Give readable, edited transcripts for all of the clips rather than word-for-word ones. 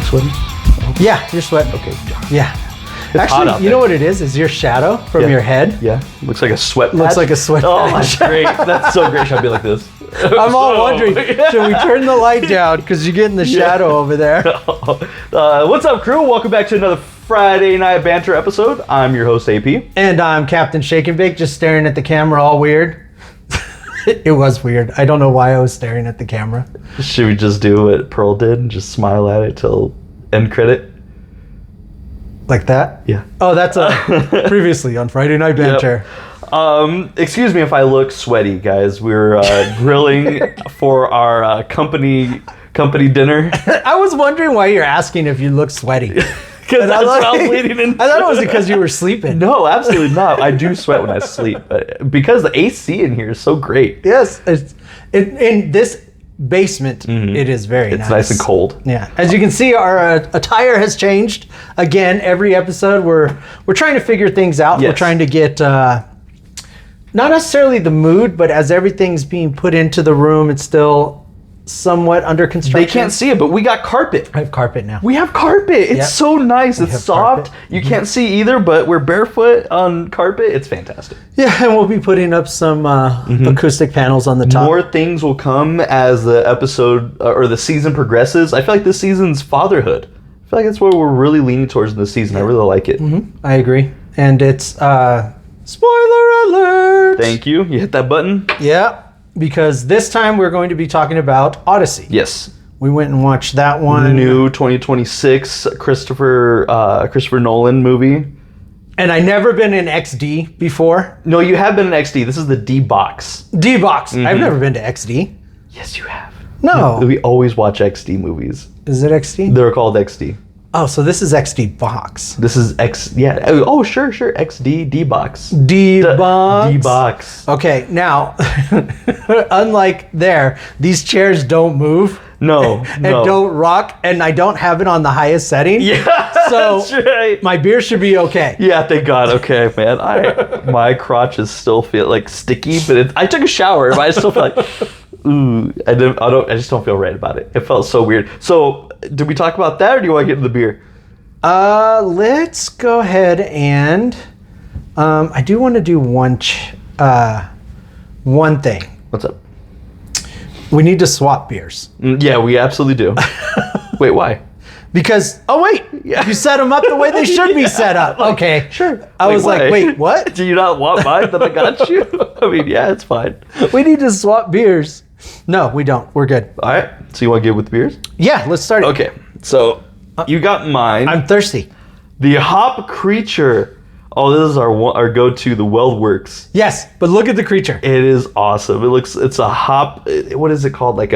sweating? Yeah, you're sweating. Okay. Yeah. It's hot out Actually, you know what it is? Is your shadow from your head. Yeah. Looks like a sweat patch. Looks like a sweat Oh, patch. that's great. That's so great. Should I be like this? I'm all wondering, should we turn the light down? Because you're getting the shadow over there. What's up, crew? Welcome back to another Friday Night Banter episode. I'm your host, AP. And I'm Cptnshakenbake, just staring at the camera all weird. It was weird. I don't know why I was staring at the camera. Should we just do what Pearl did and just smile at it till end credit? Like that? Yeah. Oh, that's previously on Friday Night Banter. Yep. Excuse me if I look sweaty, guys. We're grilling for our company dinner. I was wondering why you're asking if you look sweaty. Because that's what I was leading into. I thought it was because you were sleeping. No, absolutely not. I do sweat when I sleep. Because the AC in here is so great. Yes. In this basement, it is very nice. It's nice and cold. Yeah. As you can see, our attire has changed. Again, every episode we're trying to figure things out. Yes. We're trying to get not necessarily the mood, but as everything's being put into the room, it's still somewhat under construction. They can't see it, but we got carpet. I have carpet now. We have carpet. It's so nice. It's soft. Carpet. You can't see either, but we're barefoot on carpet. It's fantastic. Yeah, and we'll be putting up some acoustic panels on the top. More things will come as the episode or the season progresses. I feel like this season's fatherhood. I feel like that's what we're really leaning towards in this season. I really like it. I agree. And it's spoiler alert. Thank you. You hit that button? Yeah, because this time we're going to be talking about Odyssey. Yes. We went and watched that one. New 2026 Christopher Nolan movie. And I never been in XD before. No, you have been in XD. This is the D box. D box. I've never been to XD. Yes, you have. No. We always watch XD movies. Is it XD? They're called XD. Oh, so this is XD box. This is X. Yeah. Oh, sure. XD D box. D box. D box. Okay, now, unlike there, these chairs don't move. No. And don't rock, and I don't have it on the highest setting. Yeah. So that's right. my beer should be okay. Yeah, thank God. Okay, man. My crotches still feel like sticky, but I took a shower, but I still feel like, ooh, I just don't feel right about it. It felt so weird. So, did we talk about that, or do you want to get into the beer? Let's go ahead and I do want to do one thing. What's up? We need to swap beers. Yeah, we absolutely do. Wait, why? Because, you set them up the way they should be set up. Okay. Sure. I was like, wait, what? Do you not want mine that I got you? I mean, yeah, it's fine. We need to swap beers. No, we don't. We're good. All right. So you want to get with the beers? Yeah, let's start it. Okay. So you got mine. I'm thirsty. The Hop Creature. Oh, this is our go-to, the Weldworks. Yes, but look at the creature. It is awesome. It's a hop. What is it called? Like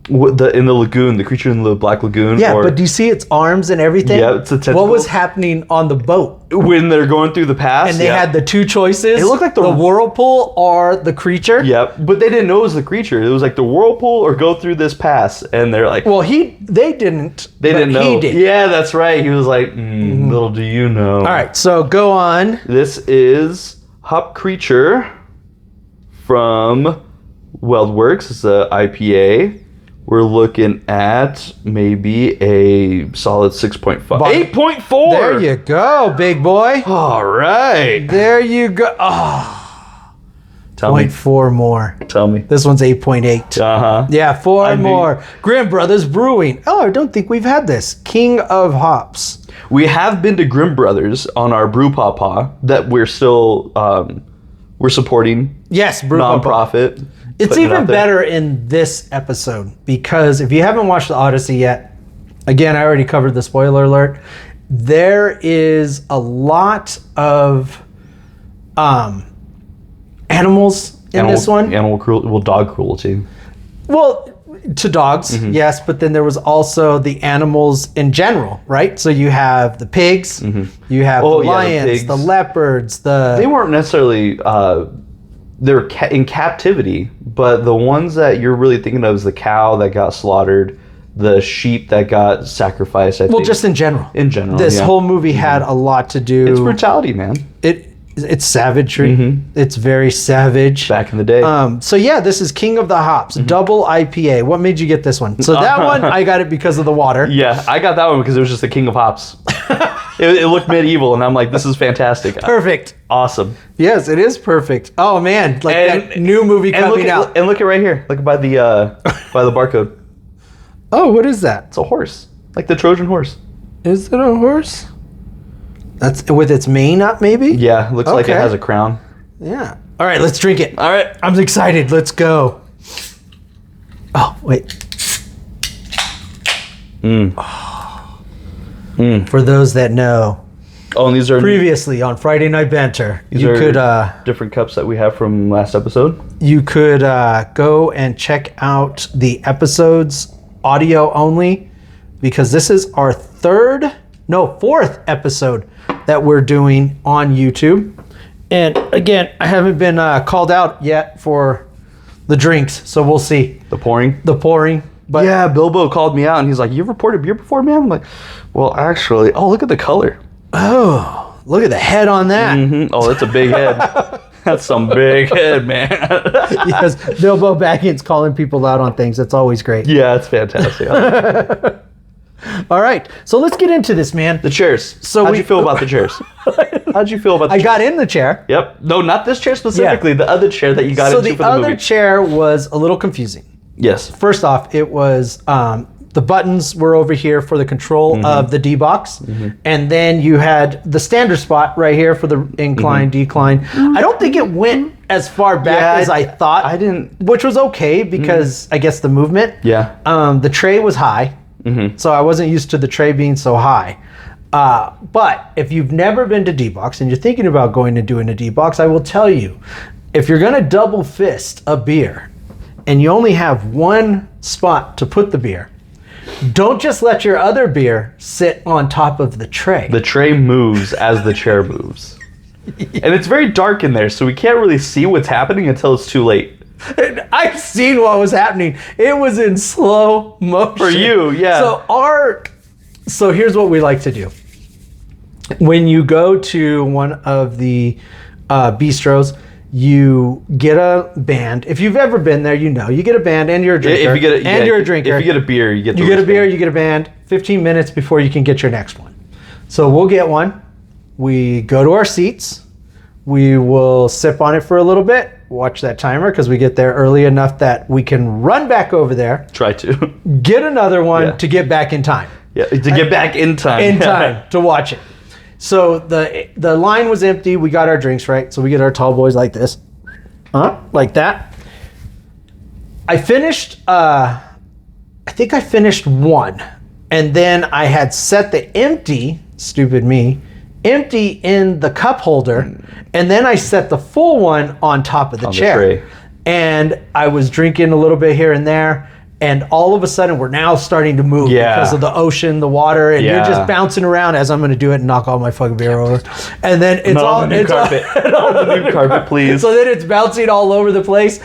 in the lagoon, the creature in the Black Lagoon. Yeah, but do you see its arms and everything? Yeah, it's a tentacle. What was happening on the boat? When they're going through the pass. And they had the two choices. It looked like the whirlpool or the creature. Yeah, but they didn't know it was the creature. It was like the whirlpool or go through this pass. And they're like... Well, they didn't. They didn't know. He did. Yeah, that's right. He was like, little do you know. All right, so go on. This is Hop Creature from Weldworks. It's a IPA. We're looking at maybe a solid 6.5. 8.4! There you go, big boy. All right. There you go. Oh. Tell me. 0.4 more. Tell me. This one's 8.8. Uh-huh. Yeah, four more. Grimm Brothers Brewing. Oh, I don't think we've had this. King of Hops. We have been to Grimm Brothers on our Brew Papa that we're still we're supporting. Yes, Brew nonprofit. It's even better in this episode because if you haven't watched the Odyssey yet, again, I already covered the spoiler alert. There is a lot of animals in this one. Animal cruelty, dog cruelty. Well, to dogs, yes, but then there was also the animals in general, right? So you have the pigs, you have the lions, the leopards, They weren't necessarily... they were in captivity, but the ones that you're really thinking of is the cow that got slaughtered, the sheep that got sacrificed, I think. Well, just in general. In general, This whole movie had a lot to do... It's brutality, man. It's savagery. Mm-hmm. It's very savage. Back in the day. So yeah, this is King of the Hops, double IPA. What made you get this one? So that one, I got it because of the water. Yeah, I got that one because it was just the king of hops. It looked medieval, and I'm like, this is fantastic. Perfect. Awesome. Yes, it is perfect. Oh man, like that new movie coming out. And look at right here. Look by the barcode. Oh, what is that? It's a horse, like the Trojan horse. Is it a horse? That's with its mane up, maybe? Yeah, looks like it Okay. has a crown. Yeah. All right, let's drink it. All right. I'm excited. Let's go. Oh, wait. For those that know, Oh, and these are previously on Friday Night Banter, these you are could different cups that we have from last episode. go and check out the episodes audio only, because this is our fourth episode that we're doing on YouTube. And again, I haven't been called out yet for the drinks, so we'll see. The pouring. But Yeah, Bilbo called me out, and he's like, "You ever poured a beer before, man?" I'm like, "Well, actually, oh, look at the color." oh, look at the head on that. Oh, that's a big head. That's some big head, man. Yes, Bilbo Baggins calling people out on things. That's always great. Yeah, it's fantastic. All right, so let's get into this, man. The chairs. So How'd you feel about the chairs? How'd you feel about the I chairs? got in the chair. Yep. No, not this chair specifically. The other chair that you got So into the for the other movie. chair was a little confusing. Yes. First off, it was the buttons were over here for the control of the D box, and then you had the standard spot right here for the incline, decline. I don't think it went as far back Yeah, as I thought. I didn't. Which was okay because I guess the movement. Yeah. The tray was high, so I wasn't used to the tray being so high. But if you've never been to D-Box and you're thinking about going and doing a D-Box, I will tell you, if you're going to double fist a beer and you only have one spot to put the beer, don't just let your other beer sit on top of the tray. The tray moves as the chair moves. And it's very dark in there, so we can't really see what's happening until it's too late. I've seen what was happening. It was in slow motion. For you, yeah. So here's what we like to do. When you go to one of the bistros, you get a band. If you've ever been there, you know you get a band and you're a drinker. You're a drinker. If you get a beer, you get the you get a beer, wristband. you get a band. 15 minutes before you can get your next one. So we'll get one. We go to our seats. We will sip on it for a little bit. Watch that timer because we get there early enough that we can run back over there, Try to. get another one Yeah. to get back in time. Yeah, to get back in time. In time to watch it. So the line was empty. We got our drinks right. So we get our tall boys like this, like that. I finished. I think I finished one, and then I had set the empty. Stupid me. Empty in the cup holder, and then I set the full one on top of the On the chair. tray. And I was drinking a little bit here and there, and all of a sudden we're now starting to move Yeah. because of the ocean, the water, and you're Yeah. just bouncing around as I'm going to do it and knock all my fucking beer over. And then it's Not all on the new it's all- carpet. Not on the new carpet, please. So then it's bouncing all over the place,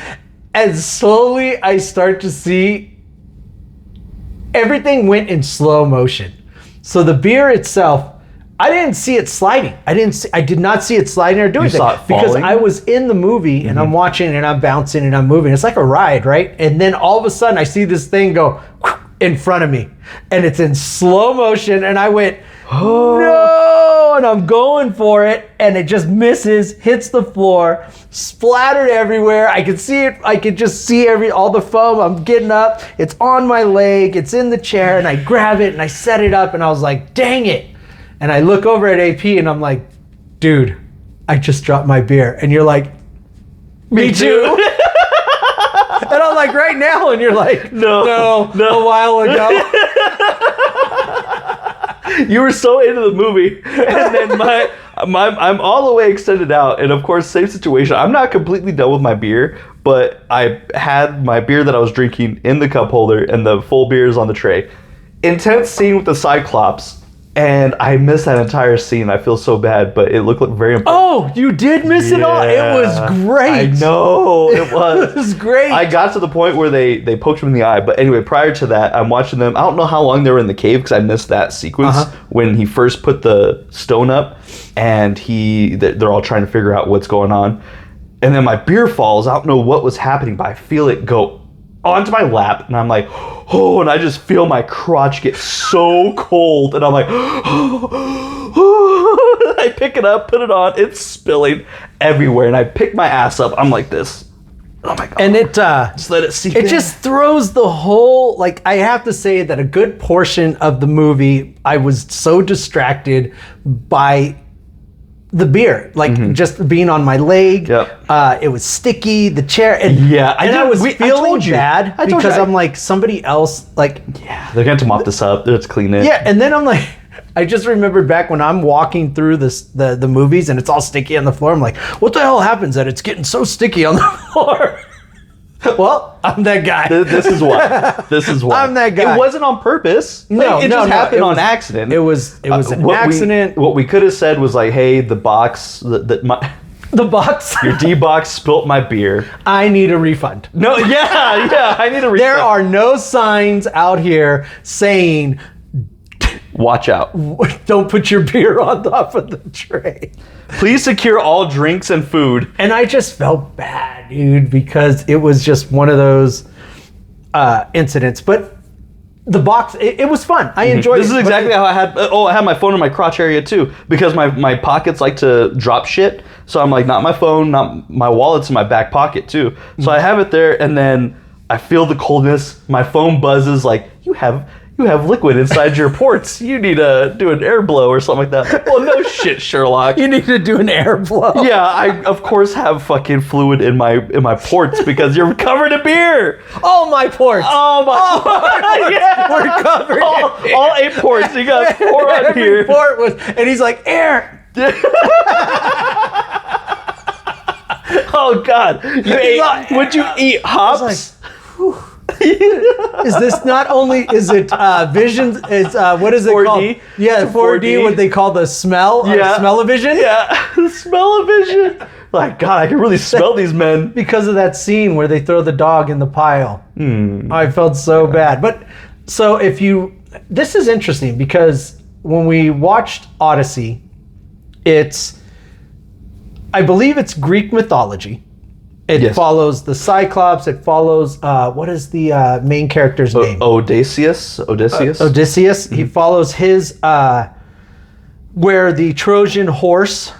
and slowly I start to see everything went in slow motion. So the beer itself, I didn't see it sliding. I did not see it sliding or doing anything saw it because falling? I was in the movie and I'm watching and I'm bouncing and I'm moving. It's like a ride, right? And then all of a sudden I see this thing go in front of me and it's in slow motion and I went, no, and I'm going for it and it just misses, hits the floor, splattered everywhere. I could see it. I could just see all the foam. I'm getting up. It's on my leg. It's in the chair and I grab it and I set it up and I was like, dang it. And I look over at AP and I'm like, dude, I just dropped my beer. And you're like, me too. And I'm like, right now. And you're like, no, a while ago. You were so into the movie, and then I'm all the way extended out, and of course, same situation. I'm not completely done with my beer, but I had my beer that I was drinking in the cup holder, and the full beer is on the tray. Intense scene with the Cyclops, And I missed that entire scene. I feel so bad, but it looked like very important. Oh, you did miss it all. It was great. I know it was. It was great. I got to the point where they poked him in the eye. But anyway, prior to that, I'm watching them. I don't know how long they were in the cave because I missed that sequence when he first put the stone up, and they're all trying to figure out what's going on. And then my beer falls. I don't know what was happening, but I feel it go onto my lap, and I'm like, oh, and I just feel my crotch get so cold, and I'm like, oh. I pick it up, put it on, it's spilling everywhere, and I pick my ass up. I'm like this. Oh my god! And it just let it sink in. It just throws the whole, like, I have to say that a good portion of the movie, I was so distracted by the beer, like just being on my leg. Yep. It was sticky, the chair, and I was feeling bad because I'm like, somebody else, like, they're going to have to mop this up, let's clean it. Yeah, and then I'm like, I just remembered back when I'm walking through the movies and it's all sticky on the floor. I'm like, what the hell happens that it's getting so sticky on the floor? Well, I'm that guy. This is why. I'm that guy. It wasn't on purpose. No, it just happened on accident. It was an accident. What we could have said was like, hey, the box, the box. Your D box spilt my beer. I need a refund. No, yeah, I need a refund. There are no signs out here saying, watch out. Don't put your beer on top of the tray. Please secure all drinks and food. And I just felt bad, dude, because it was just one of those incidents. But the box, it was fun. I enjoyed it. This is exactly how I had. I had my phone in my crotch area too, because my pockets like to drop shit. So I'm like, not my phone, not my wallet's in my back pocket too. So I have it there, and then I feel the coldness. My phone buzzes like, you have liquid inside your ports. You need to do an air blow or something like that. Well, no shit, Sherlock. You need to do an air blow. Yeah, I of course have fucking fluid in my ports because you're covered in beer. All my ports. Oh my. Yeah. We're covered. All 8 ports. You got 4 on Every here. port was, and he's like, air. Oh God. Would you eat hops? Is this not only, is it vision, it's what is it 4D? called? Yeah, 4D, what they call the smell, smell-o-vision? Yeah, the smell-o-vision. Like, God, I can really smell these men. Because of that scene where they throw the dog in the pile. I felt so bad. But, so this is interesting because when we watched Odyssey, I believe it's Greek mythology. It follows the Cyclops. It follows, what is the main character's name? Odysseus. He follows his, where the Trojan horse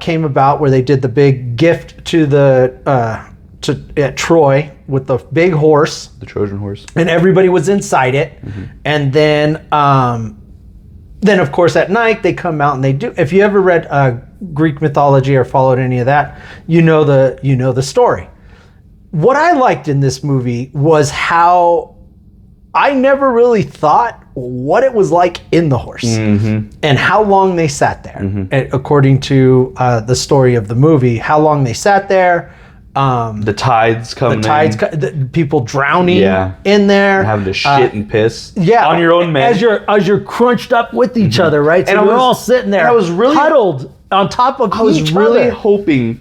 came about, where they did the big gift to at Troy with the big horse. The Trojan horse. And everybody was inside it. And then of course at night they come out and they do. If you ever read Greek mythology or followed any of that, you know the story. What I liked in this movie was how I never really thought what it was like in the horse and how long they sat there. And according to the story of the movie, how long they sat there. The tides coming the people drowning in there. Having to shit and piss on your own men. As you're crunched up with each other, right? So we're all sitting there huddled on top of each other. I was really hoping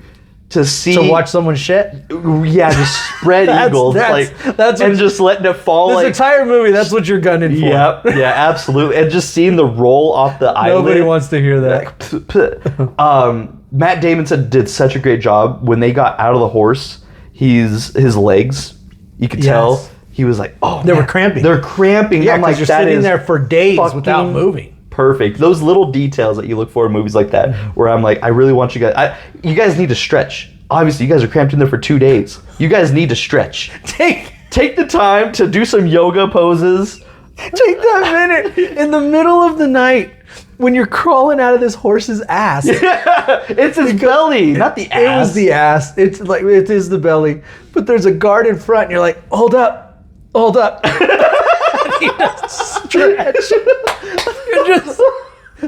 to watch someone shit. Yeah, just spread eagles. And just letting it fall. This entire movie, that's what you're gunning for. Yeah, absolutely. And just seeing the roll off the island. Nobody wants to hear that. Matt Damon did such a great job when they got out of the horse. His legs, you could tell he was like, they were cramping. They're cramping. Yeah, I'm like, you're sitting there for days without moving. Perfect. Those little details that you look for in movies like that, where I'm like, I really want you guys. You guys need to stretch. Obviously, you guys are cramped in there for 2 days. You guys need to stretch. Take the time to do some yoga poses. Take that minute in the middle of the night when you're crawling out of this horse's ass. Yeah, it's his belly, not the ass. It was the ass. It's like, it is the belly. But there's a guard in front, and you're like, hold up. You just stretch. You're just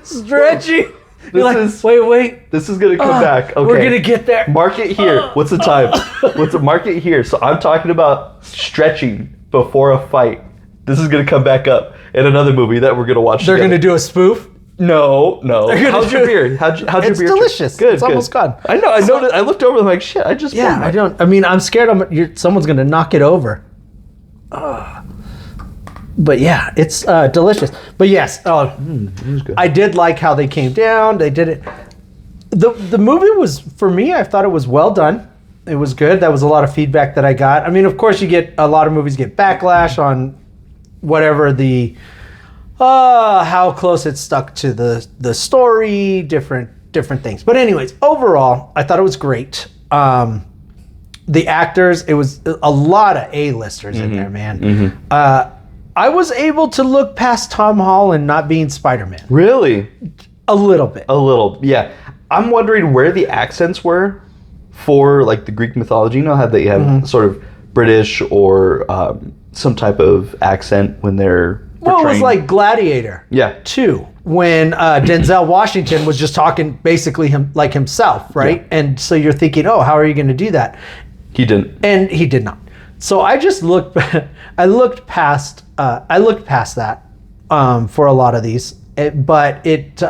stretching. You're like, wait. This is gonna come back. Okay, we're gonna get there. Mark it here. What's the time? Mark it here? So I'm talking about stretching before a fight. This is gonna come back up in another movie that we're gonna watch. They're gonna do a spoof. No. How's your beer? How'd your It's beer? delicious. Good. It's almost gone. I know. I noticed. I looked over. I'm like, shit. I just. Yeah, poured I mine. don't. I mean, I'm scared. Someone's gonna knock it over. But yeah, it's delicious. But yes, it was good. I did like how they came down. They did it. The movie was, for me, I thought it was well done. It was good. That was a lot of feedback that I got. I mean, of course, you get a lot of movies get backlash on whatever the how close it stuck to the story, different things. But anyways, overall, I thought it was great. The actors, it was a lot of A-listers in there, man. I was able to look past Tom Holland not being Spider-Man. Really? A little bit. A little. Yeah. I'm wondering where the accents were for like the Greek mythology. You know how they have sort of British or some type of accent when they're Well, it was like Gladiator. Yeah. Too. When Denzel Washington was just talking basically like himself, right? Yeah. And so you're thinking, oh, how are you going to do that? He didn't. And he did not. So I just looked. I looked past that for a lot of these, but it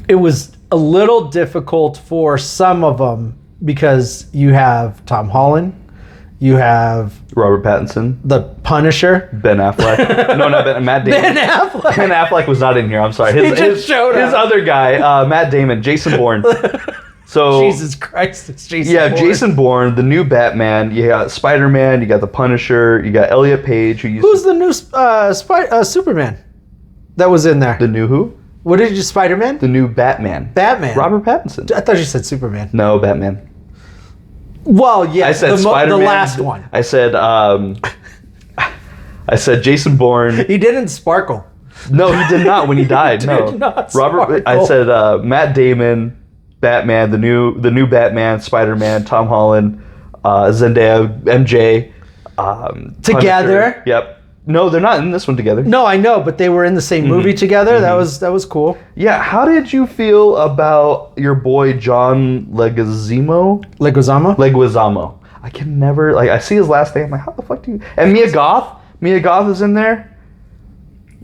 was a little difficult for some of them because you have Tom Holland, you have Robert Pattinson, the Punisher, Ben Affleck. No, not Ben. Matt Damon. Ben Affleck. Ben Affleck was not in here. I'm sorry. He just showed up. His other guy, Matt Damon, Jason Bourne. So Jesus Christ, it's Jason. yeah, Bourne. Jason Bourne, the new Batman. You got Spider-Man. You got the Punisher. You got Elliot Page. Who's the new Superman that was in there? the new who? What did you Spider-Man? The new Batman. Batman. Robert Pattinson. I thought you said Superman. No, Batman. Well, yeah, I said the Spider-Man. last one. I said Jason Bourne. He didn't sparkle. No, he did not when he died. He No, did not Robert. I sparkle. said Matt Damon, Batman, the new Batman, Spider-Man, Tom Holland, Zendaya, MJ, Together? Punisher. Yep. No, they're not in this one together. No, I know, but they were in the same movie together. That was cool. Yeah. How did you feel about your boy John Leguizamo? Leguizamo. I can never like. I see his last name. I'm like, how the fuck do you? And Mia Goth. Mia Goth is in there.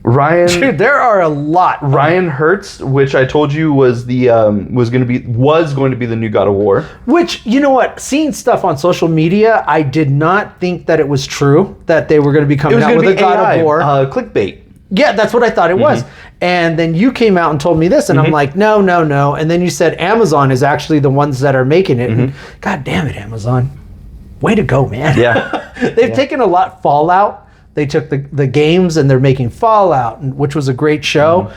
Ryan. Dude, there are a lot. Ryan Hurst, which I told you was the was going to be the new God of War. Which, you know what? Seeing stuff on social media, I did not think that it was true that they were going to be coming out with a God of War. Clickbait. Yeah, that's what I thought it was. And then you came out and told me this, and I'm like, no. And then you said Amazon is actually the ones that are making it. And God damn it, Amazon. Way to go, man. Yeah. They've taken a lot. Fallout. They took the games and they're making Fallout, which was a great show.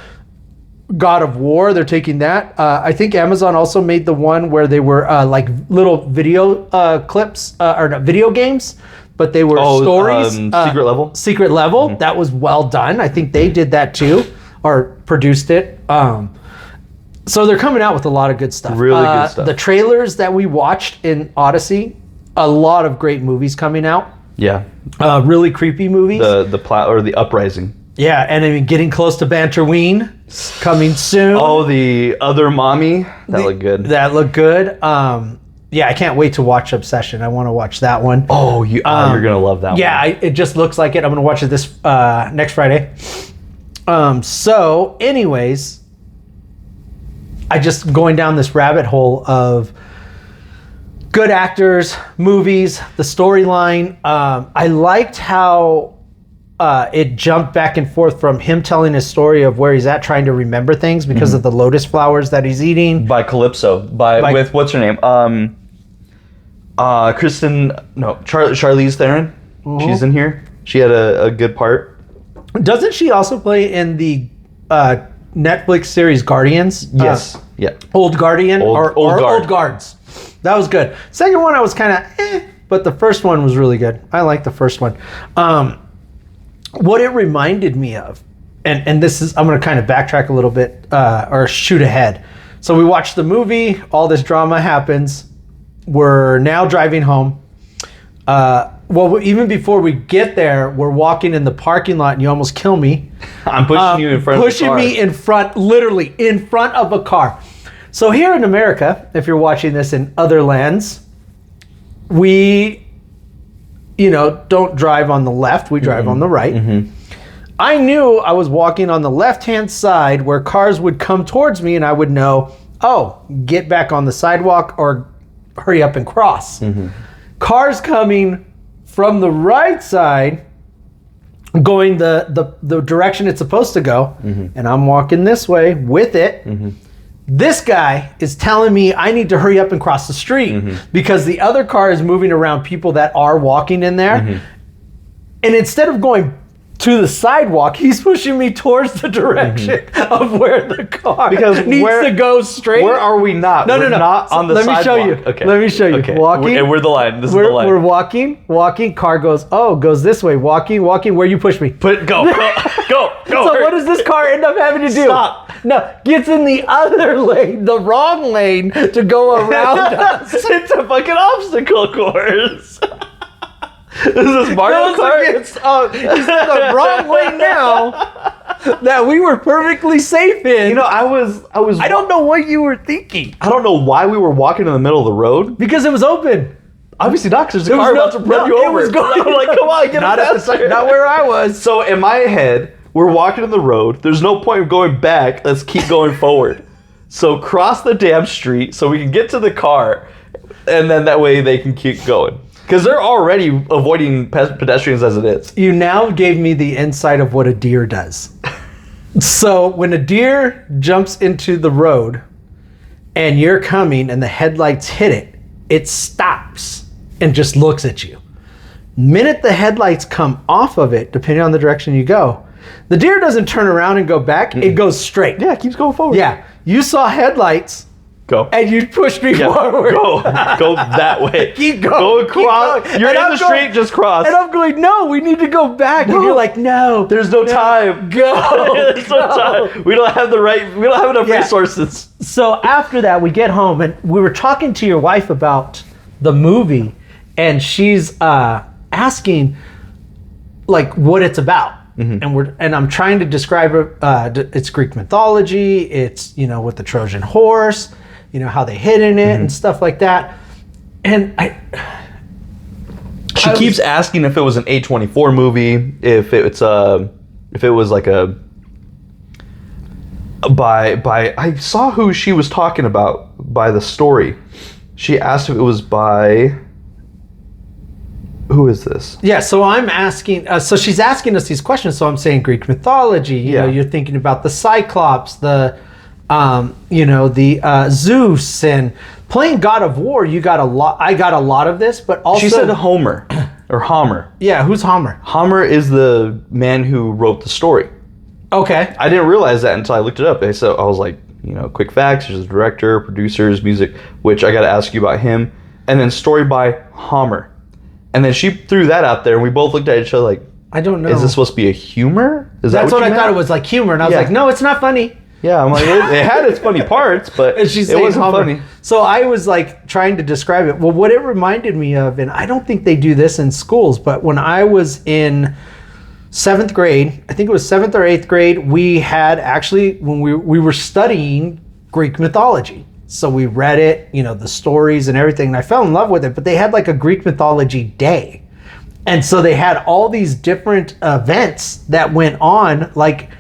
God of War, they're taking that. I think Amazon also made the one where they were like little video clips, or not video games, but they were stories. Secret Level? Secret Level. That was well done. I think they did that too, or produced it. So they're coming out with a lot of good stuff. Really good stuff. The trailers that we watched in Odyssey, a lot of great movies coming out. Yeah. Really creepy movies. The plot or the Uprising. Yeah, and I mean, getting close to Banterween, coming soon. Oh, the other mommy. That looked good. That looked good. Yeah, I can't wait to watch Obsession. I want to watch that one. Oh, you're gonna love that one. Yeah, it just looks like it. I'm gonna watch it this next Friday. So, anyways, I just going down this rabbit hole of good actors, movies, the storyline. I liked how it jumped back and forth from him telling his story of where he's at, trying to remember things because of the lotus flowers that he's eating. By Calypso. With what's her name? Charlize Theron. She's in here. She had a good part. Doesn't she also play in the Netflix series Guardians? Yes. Yeah. Old Guardian or Guard. Old Guards. That was good. Second one I was kind of but the first one was really good. I like the first one. What it reminded me of, and this is, I'm going to kind of backtrack a little bit or shoot ahead. So we watched the movie, all this drama happens. We're now driving home. Well, even before we get there, we're walking in the parking lot and you almost kill me. I'm pushing you in front of the car. Pushing me in front, literally in front of a car. So here in America, if you're watching this in other lands, we, don't drive on the left, we drive on the right. I knew I was walking on the left-hand side where cars would come towards me, and I would know, oh, get back on the sidewalk or hurry up and cross. Cars coming from the right side, going the direction it's supposed to go, and I'm walking this way with it. This guy is telling me I need to hurry up and cross the street because the other car is moving around people that are walking in there. And instead of going to the sidewalk, he's pushing me towards the direction of where the car needs to go straight. Where are we not? No. Not on the sidewalk. Let me show you. Okay. Let me show you. Okay. Walking. And we're the line. This is the line. We're walking. Car goes this way. Walking. Where you push me. Go. So what does this car end up having to do? Stop. No, gets in the other lane, the wrong lane, to go around us. It's a fucking obstacle course. This is Mario Kart. He's in the wrong lane now that we were perfectly safe in. You know, I don't know what you were thinking. I don't know why we were walking in the middle of the road. Because it was open. Obviously not, because there's a car about to run you over. It was going. I'm like, come on, get not up faster. Not where I was. So in my head, we're walking in the road. There's no point of going back. Let's keep going forward. So cross the damn street so we can get to the car, and then that way they can keep going. Because they're already avoiding pedestrians as it is. You now gave me the insight of what a deer does. So when a deer jumps into the road and you're coming and the headlights hit it, it stops and just looks at you. Minute the headlights come off of it, depending on the direction you go, the deer doesn't turn around and go back. It goes straight. Yeah, it keeps going forward. Yeah. You saw headlights. Go. And you pushed me forward. Go that way. Keep going. Go across. Keep going. You're in the street, just cross. And I'm going, no, we need to go back. No. And you're like, no. There's no time. Go. There's no time. We don't have enough resources. So after that, we get home and we were talking to your wife about the movie, and she's asking like what it's about. And I'm trying to describe it. It's Greek mythology. It's, with the Trojan horse, how they hid in it and stuff like that. And she keeps asking if it was an A24 movie, if it was like a by I saw who she was talking about by the story. She asked if it was by. Who is this? Yeah, so I'm asking, so she's asking us these questions, so I'm saying Greek mythology, you know, you're thinking about the Cyclops, the Zeus, and playing God of War, I got a lot of this, but also... She said Homer, or Homer. Yeah, who's Homer? Homer is the man who wrote the story. Okay. I didn't realize that until I looked it up. So I was like, quick facts, there's a director, producers, music, which I got to ask you about him, and then story by Homer. And then she threw that out there, and we both looked at each other like, I don't know. Is this supposed to be a humor? That's what I thought it was, like humor. And I was like, no, it's not funny. Yeah, I'm like, it had its funny parts, but it wasn't funny. So I was like trying to describe it. Well, what it reminded me of, and I don't think they do this in schools, but when I was in 7th grade, I think it was 7th or 8th grade, we had actually, when we were studying Greek mythology. So we read it, the stories and everything, and I fell in love with it, but they had like a Greek mythology day. And so they had all these different events that went on, like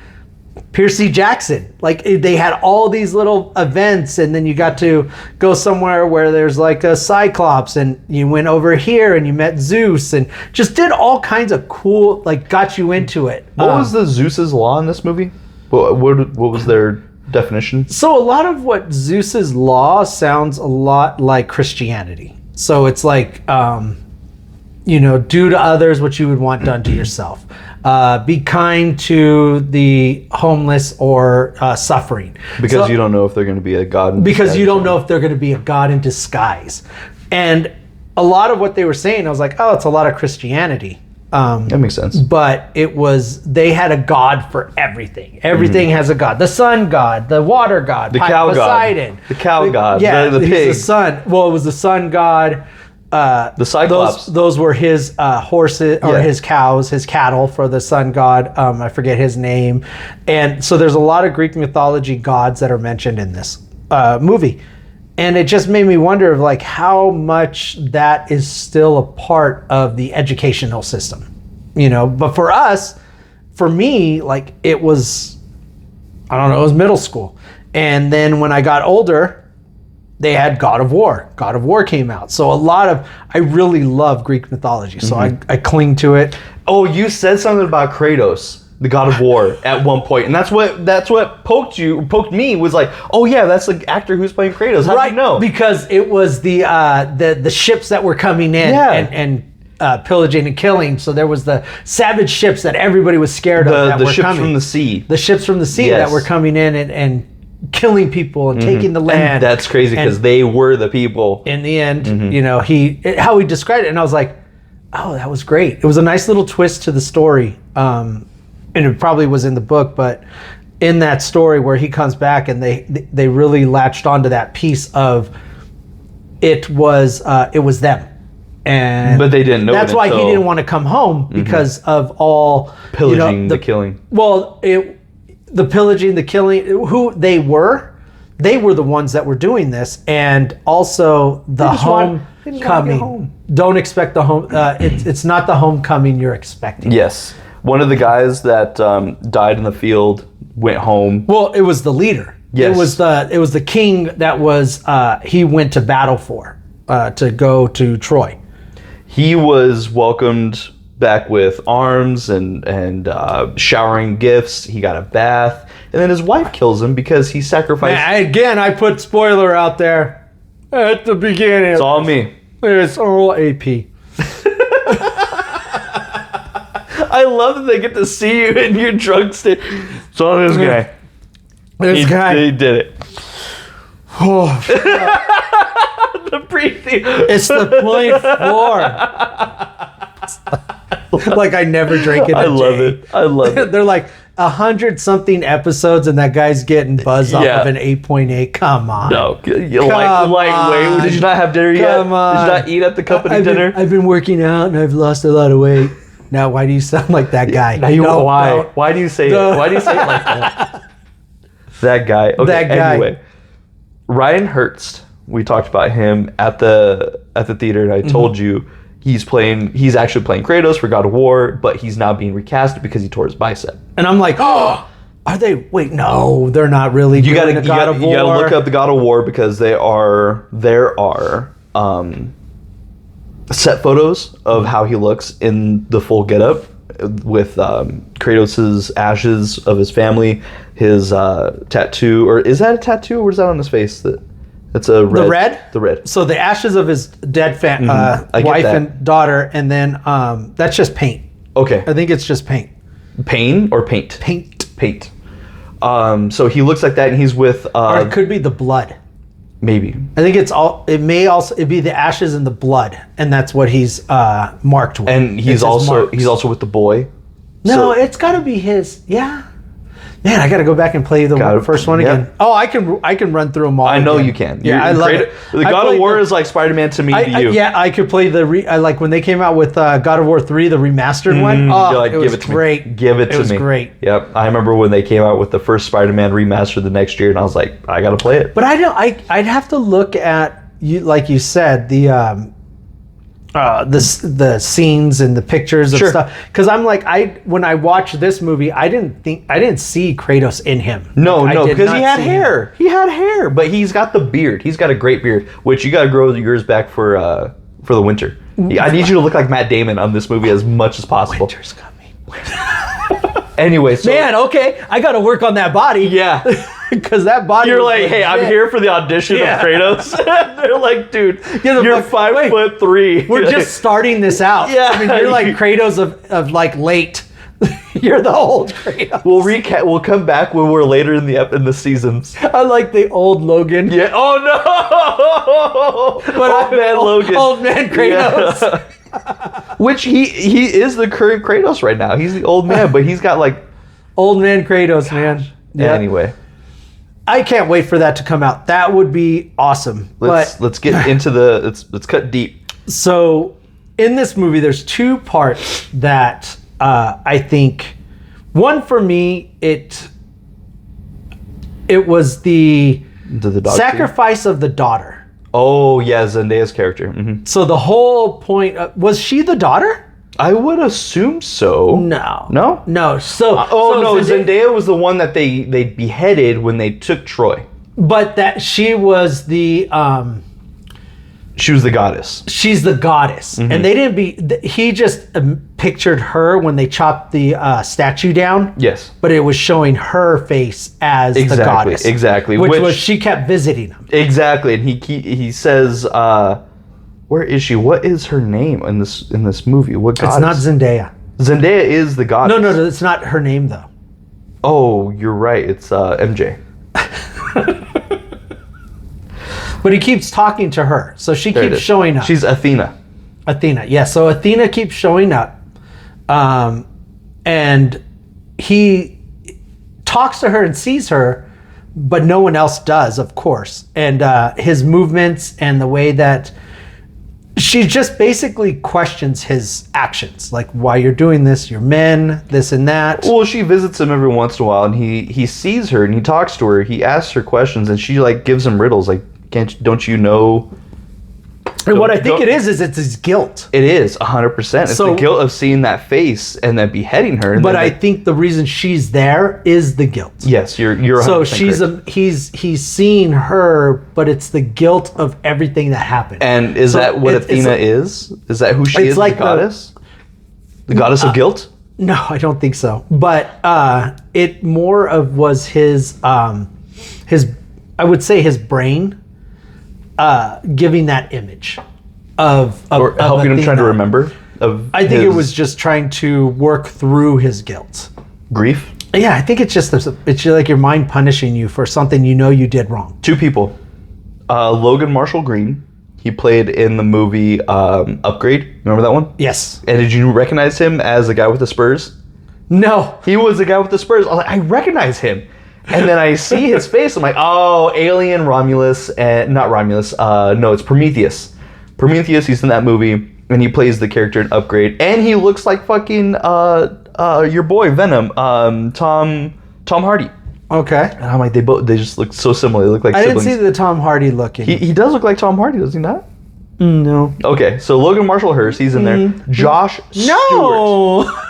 Percy Jackson. Like they had all these little events, and then you got to go somewhere where there's like a Cyclops, and you went over here and you met Zeus, and just did all kinds of cool, like got you into it. What was the Zeus's law in this movie? What was their definition? So a lot of what Zeus's law sounds a lot like Christianity. So it's like, do to others what you would want done to yourself. Be kind to the homeless or suffering. Because you don't know if they're going to be a god in disguise. Because you don't know if they're going to be a god in disguise. And a lot of what they were saying, I was like, oh, it's a lot of Christianity. That makes sense. But they had a god for everything. Everything has a god. The sun god, the water god, the cow Poseidon. God. The cow god. Yeah, the pig. He's the sun. Well, it was the sun god. The Cyclops. Those were his horses or his cows, his cattle for the sun god. I forget his name. And so there's a lot of Greek mythology gods that are mentioned in this movie. And it just made me wonder of like how much that is still a part of the educational system, But for us, for me, like it was, I don't know, it was middle school. And then when I got older, they had God of War. God of War came out. So I really love Greek mythology. So I cling to it. Oh, you said something about Kratos, the God of War, at one point, and that's what poked me, was like, oh yeah, that's the actor who's playing Kratos. How do you know? Because it was the ships that were coming in and pillaging and killing. So there was the savage ships that everybody was scared of that were ships coming. from the sea. The ships from the sea that were coming in and killing people and taking the land. And that's crazy because they were the people. In the end, you know, how he described it, and I was like, oh, that was great. It was a nice little twist to the story. And it probably was in the book, but in that story where he comes back and they really latched onto that piece of it was them. And but they didn't know that's it why until... he didn't want to come home because of all pillaging, the killing. Well, the pillaging, the killing, who they were the ones that were doing this, and also the homecoming. Don't expect the home. It's not the homecoming you're expecting. Yes, one of the guys that died in the field went home. Well, it was the leader. Yes, it was the king that was he went to battle for to go to Troy. He was welcomed back with arms and showering gifts. He got a bath, and then his wife kills him because he sacrificed. Again, I put spoiler out there at the beginning. It's all me. It's all AP. I love that they get to see you in your drunk state. It's all this guy. This guy. He did it. Oh, the breathing. it's the 0.4. Like I never drank it. I love it. They're like 100-something episodes, and that guy's getting buzzed off of an 8.8. Come on. No, lightweight. Did you not have dinner yet? Come on. Did you not eat at the company dinner? I've been working out and I've lost a lot of weight. Now, why do you sound like that guy? Why? No. Why do you say it? Why do you say it like that? That guy. Okay, that guy. Anyway, Ryan Hurst. We talked about him at the theater, and I told you he's actually playing Kratos for God of War, but he's now being recast because he tore his bicep. And I'm like, oh, are they? Wait, no, they're not really. You gotta look up the God of War because there are set photos of how he looks in the full getup with Kratos's ashes of his family, his tattoo, or is that a tattoo, or is that on his face? That's a red. The red? The red. So the ashes of his dead wife and daughter, and then that's just paint. Okay. I think it's just paint. Pain or paint? Paint. So he looks like that, and he's with... or it could be the blood. Maybe. I think it may also be the ashes and the blood, and that's what he's marked with. And he's also with the boy. No, it's got to be his. Yeah. Man, I got to go back and play the first one again. Oh, I can run through them all. I know you can. Yeah, I love it. The God of War is like Spider-Man to me to you. Yeah, I could play like when they came out with God of War 3, the remastered one. Oh, it was great. Give it to me. It was great. Yep, I remember when they came out with the first Spider-Man remastered the next year, and I was like, I got to play it. But I'd have to look at you, like you said, the scenes and the pictures and stuff, because I'm like, when I watched this movie, I didn't see Kratos in him. No, because he had hair. He had hair, but he's got the beard. He's got a great beard, which you got to grow yours back for the winter. I need you to look like Matt Damon on this movie as much as possible. Winter's coming. Anyway, so man, okay, I got to work on that body. Yeah. Because that body. You're like, hey, I'm here for the audition of Kratos. They're like, dude, you're 5'3". We're just starting this out. Yeah, I mean, you're like Kratos of like late. You're the old Kratos. We'll come back when we're later in the seasons. I like the old Logan. Yeah. Oh no. But old man Logan. Old man Kratos. Yeah. Which he is the current Kratos right now. He's the old man, but he's got like old man Kratos, man. Yeah. Anyway. I can't wait for that to come out. That would be awesome. Let's get into let's cut deep. So in this movie, there's two parts that I think. One for me, it was the sacrifice of the daughter. Oh yeah, Zendaya's character. Mm-hmm. So the whole point was she the daughter? I would assume so. No. No? No. So Zendaya was the one that they beheaded when they took Troy. But that she was the She was the goddess. she's the goddess. And they didn't he just pictured her when they chopped the statue down. Yes. But it was showing her face as the goddess. Exactly. Which was she kept visiting him. Exactly. And he says where is she? What is her name in this movie? What goddess? It's not Zendaya. Zendaya is the goddess. No, it's not her name though. Oh, you're right. It's MJ. But he keeps talking to her, so she keeps showing up. She's Athena. Athena, yeah. So Athena keeps showing up, and he talks to her and sees her, but no one else does, of course. And his movements and the way that she just basically questions his actions, like why you're doing this, you're men, this and that. Well, she visits him every once in a while, and he sees her and he talks to her. He asks her questions, and she like gives him riddles, like don't you know? And what I think it is it's his guilt. It is 100%. It's the guilt of seeing that face and then beheading her. But I think the reason she's there is the guilt. Yes, you're 100% so she's correct. He's seeing her, but it's the guilt of everything that happened. And is that what Athena is? Is that who she is? Like the goddess? The goddess of guilt? No, I don't think so. But it more of was his I would say his brain. Giving that image of helping him trying to remember. I think it was just trying to work through his guilt, grief. Yeah, I think it's just it's like your mind punishing you for something you know you did wrong. Two people, Logan Marshall Green. He played in the movie Upgrade. Remember that one? Yes. And did you recognize him as the guy with the spurs? No. He was the guy with the spurs. I was like, I recognize him. And then I see his face. I'm like, oh, Alien, Romulus, and not Romulus. No, it's Prometheus. Prometheus. He's in that movie, and he plays the character in Upgrade. And he looks like fucking your boy Venom, Tom Hardy. Okay. And I'm like, they just look so similar. They look like siblings. I didn't see the Tom Hardy looking. He does look like Tom Hardy, does he not? No. Okay, so Logan Marshall Hurst, he's in there. Josh Stewart. No.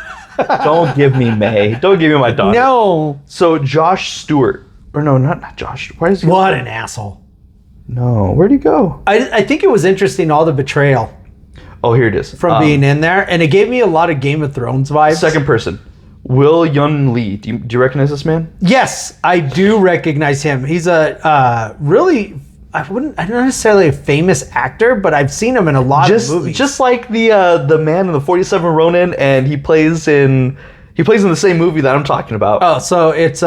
Don't give me May. Don't give me my daughter. No. So Josh Stewart. Or no, not Josh. Why is he? What an asshole. No. Where'd he go? I think it was interesting, all the betrayal. Oh, here it is. From being in there. And it gave me a lot of Game of Thrones vibes. Second person. Will Yun Lee. Do you recognize this man? Yes, I do recognize him. He's a really... I'm not necessarily a famous actor, but I've seen him in a lot of movies. Just like the man in the 47 Ronin, and he plays in the same movie that I'm talking about. Oh, so it's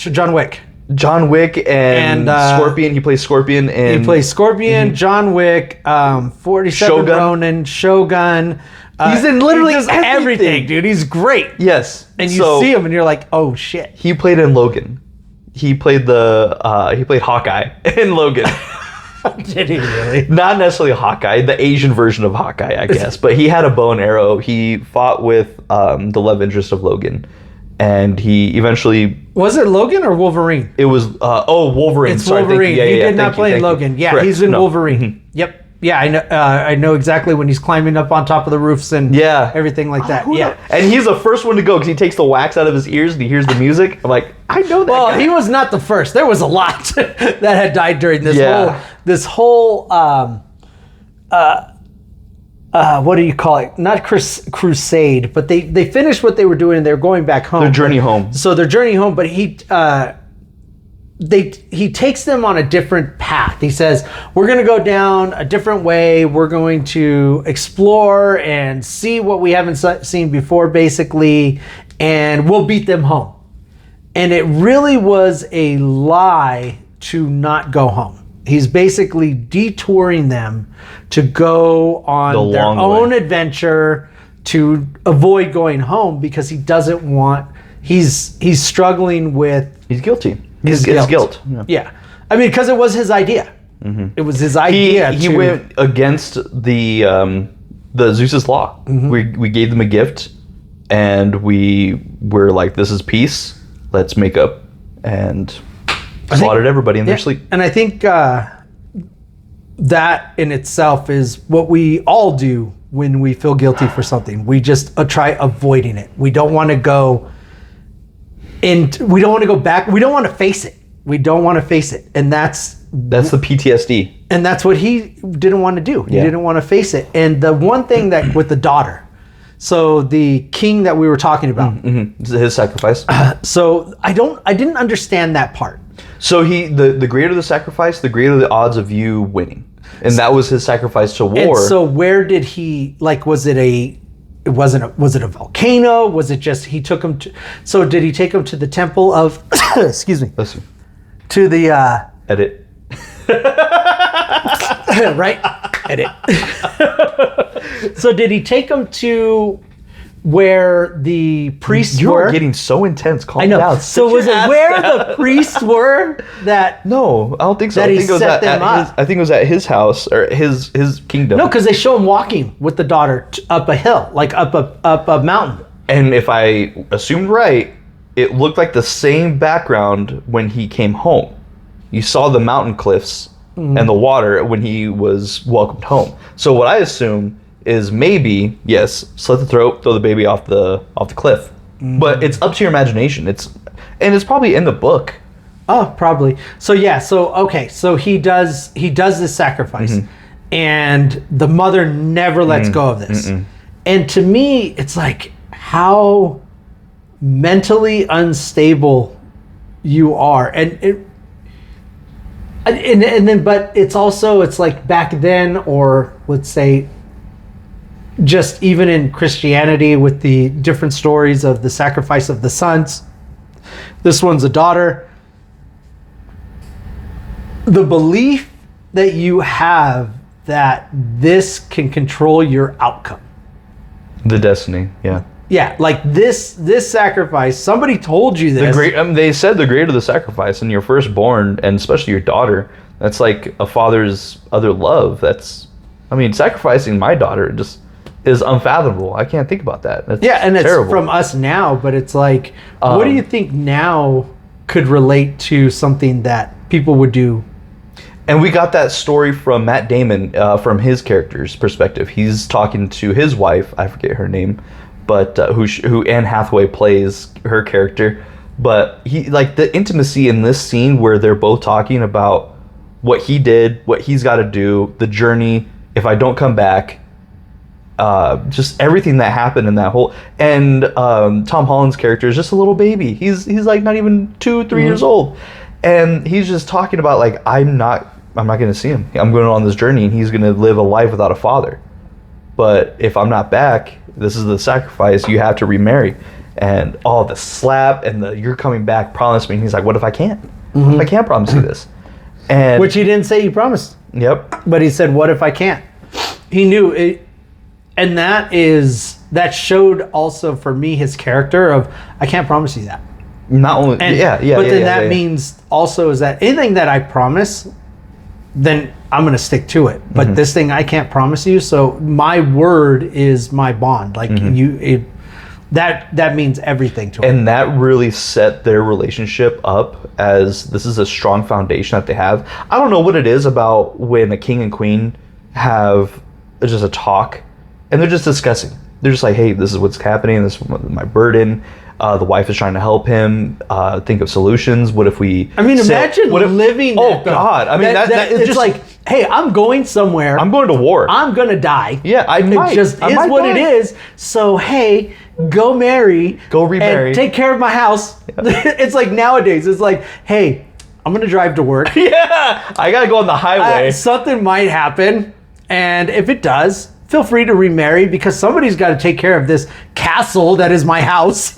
John Wick. John Wick and Scorpion. He plays Scorpion. He plays Scorpion, John Wick, 47 Shogun. Ronin, Shogun. He's in literally everything, dude. He's great. Yes. And you see him and you're like, oh shit. He played in Logan. He played Hawkeye in Logan. Did he really? Not necessarily Hawkeye, the Asian version of Hawkeye, I guess. But he had a bow and arrow. He fought with the love interest of Logan. And he eventually... Was it Logan or Wolverine? It was... Wolverine. It's Wolverine. He did not play in Logan. Yeah, correct. He's in Wolverine. Mm-hmm. Yep. Yeah, I know exactly when he's climbing up on top of the roofs and everything like that. Yeah. And he's the first one to go because he takes the wax out of his ears and he hears the music. I'm like, I know that guy. He was not the first. There was a lot that had died during this whole what do you call it? Not crusade, but they finished what they were doing and they're going back home. Their journey home. So their journey home, but he takes them on a different path. He says, we're going to go down a different way. We're going to explore and see what we haven't seen before, basically, and we'll beat them home. And it really was a lie to not go home. He's basically detouring them to go on their own adventure to avoid going home because he doesn't want, he's struggling with... He's guilty. His guilt. Yeah. I mean, because it was his idea. Mm-hmm. It was his idea. He went against the Zeus's law. Mm-hmm. We gave them a gift, and we were like, "This is peace. Let's make up," and slaughtered everybody in their sleep. And I think that in itself is what we all do when we feel guilty for something. We just try avoiding it. We don't want to go we don't want to go back. We don't want to face it. We don't want to face it. And that's the PTSD. And that's what he didn't want to do. He didn't want to face it. And the one thing that with the daughter, so the king that we were talking about, his sacrifice. So I didn't understand that part. So the greater the sacrifice, the greater the odds of you winning. And that was his sacrifice to war. And so where did he, like, was it a volcano? Was it just, he took him to, so did he take him to the temple of, excuse me, listen, to the, edit. right? Edit. So did he take him to where the priests were? You're getting so intense. Calm I know. down. So was it where the priests were that? No, I don't think so. That I he think it was set them up. I think it was at his house or his kingdom. No, because they show him walking with the daughter up a hill, like up a mountain. And if I assumed right, it looked like the same background when he came home. You saw the mountain cliffs and the water when he was welcomed home. So what I assume is maybe, yes, slit the throat, throw the baby off the cliff. But it's up to your imagination. It's probably in the book. Oh, probably. So yeah, so he does this sacrifice. And the mother never lets go of this. And to me, it's like how mentally unstable you are. And then, but it's also, it's like back then, or let's say just even in Christianity with the different stories of the sacrifice of the sons. This one's a daughter. The belief that you have that this can control your outcome. The destiny, yeah. Yeah, like this sacrifice, somebody told you this. They said the greater the sacrifice, and your firstborn, and especially your daughter, that's like a father's other love. Sacrificing my daughter just is unfathomable. I can't think about that. That's and terrible. It's from us now, but it's like, what do you think now could relate to something that people would do? And we got that story from Matt Damon, from his character's perspective. He's talking to his wife, I forget her name, but who Anne Hathaway plays her character. But he, like, the intimacy in this scene where they're both talking about what he did, what he's got to do, the journey, if I don't come back, just everything that happened in that whole, and Tom Holland's character is just a little baby. He's like not even 2-3 years old, and he's just talking about, like, I'm not going to see him. I'm going on this journey, and he's going to live a life without a father. But if I'm not back, this is the sacrifice. You have to remarry, and the slap and the you're coming back, promise me. And he's like, what if I can't? What if I can't promise you this? And which he didn't say he promised. Yep. But he said, what if I can't? He knew it. And that showed also for me his character of, I can't promise you that. Not only, but then that means also is that anything that I promise, then I'm going to stick to it. But this thing I can't promise you. So my word is my bond. Like that means everything to him. And that really set their relationship up as this is a strong foundation that they have. I don't know what it is about when a king and queen have just a talk and they're just discussing. They're just like, hey, this is what's happening. This is my burden. The wife is trying to help him think of solutions. What if we... imagine living... Oh, God. It's just like, hey, I'm going somewhere. I'm going to war. I'm going to die. Yeah, It just is what it is. So, hey, go marry. Go remarry. And take care of my house. Yeah. It's like nowadays. It's like, hey, I'm going to drive to work. Yeah, I got to go on the highway. Something might happen. And if it does... feel free to remarry because somebody's got to take care of this castle that is my house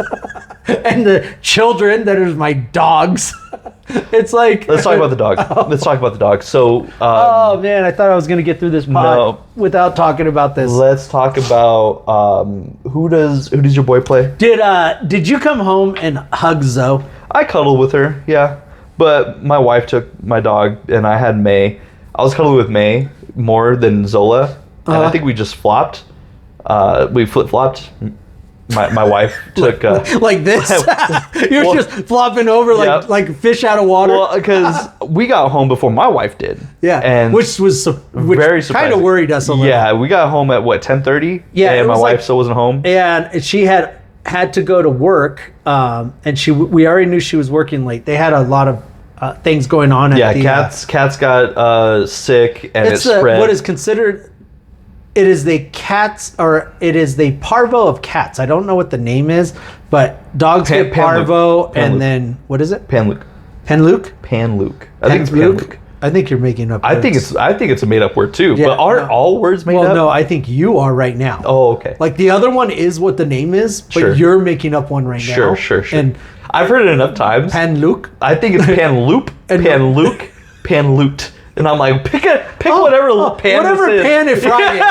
and the children that is my dogs. It's like... Let's talk about the dog. Let's talk about the dog. So... oh, man. I thought I was going to get through this pod without talking about this. Let's talk about... who does your boy play? Did you come home and hug Zoe? I cuddled with her, yeah. But my wife took my dog and I had May. I was cuddling with May more than Zola. And I think we just flopped. We flip-flopped. my wife took like this. You're Well, just flopping over Yep. like fish out of water. well, because we got home before my wife did. yeah, and which very kind surprising. of worried us a little. Yeah, we got home at what 10:30. Yeah, it and my was wife like- still wasn't home. And she had to go to work, and we already knew she was working late. They had a lot of things going on. Yeah, at the, cats got sick and it it's spread. what is considered. It is the parvo of cats. I don't know what the name is, but dogs get parvo, and then what is it? Panluke. Panluke? Panluke. I think it's Panluke. I think you're making up. I think it's a made up word too. Yeah, but aren't no. all words made Well, up? no, I think you are right now. Oh, okay. Like the other one is what the name is, but Sure. you're making up one right now. Sure. And I've heard it enough times. Panluke. I think it's Panloop, Panluke, Panloot. And I'm like, pick whatever pan whatever this is. pan it fried in.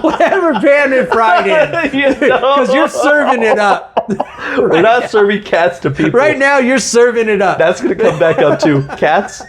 Whatever pan it fried in. You know? Because you're serving it up. We're not serving cats to people. Right now, you're serving it up. That's going to come back up too. Cats?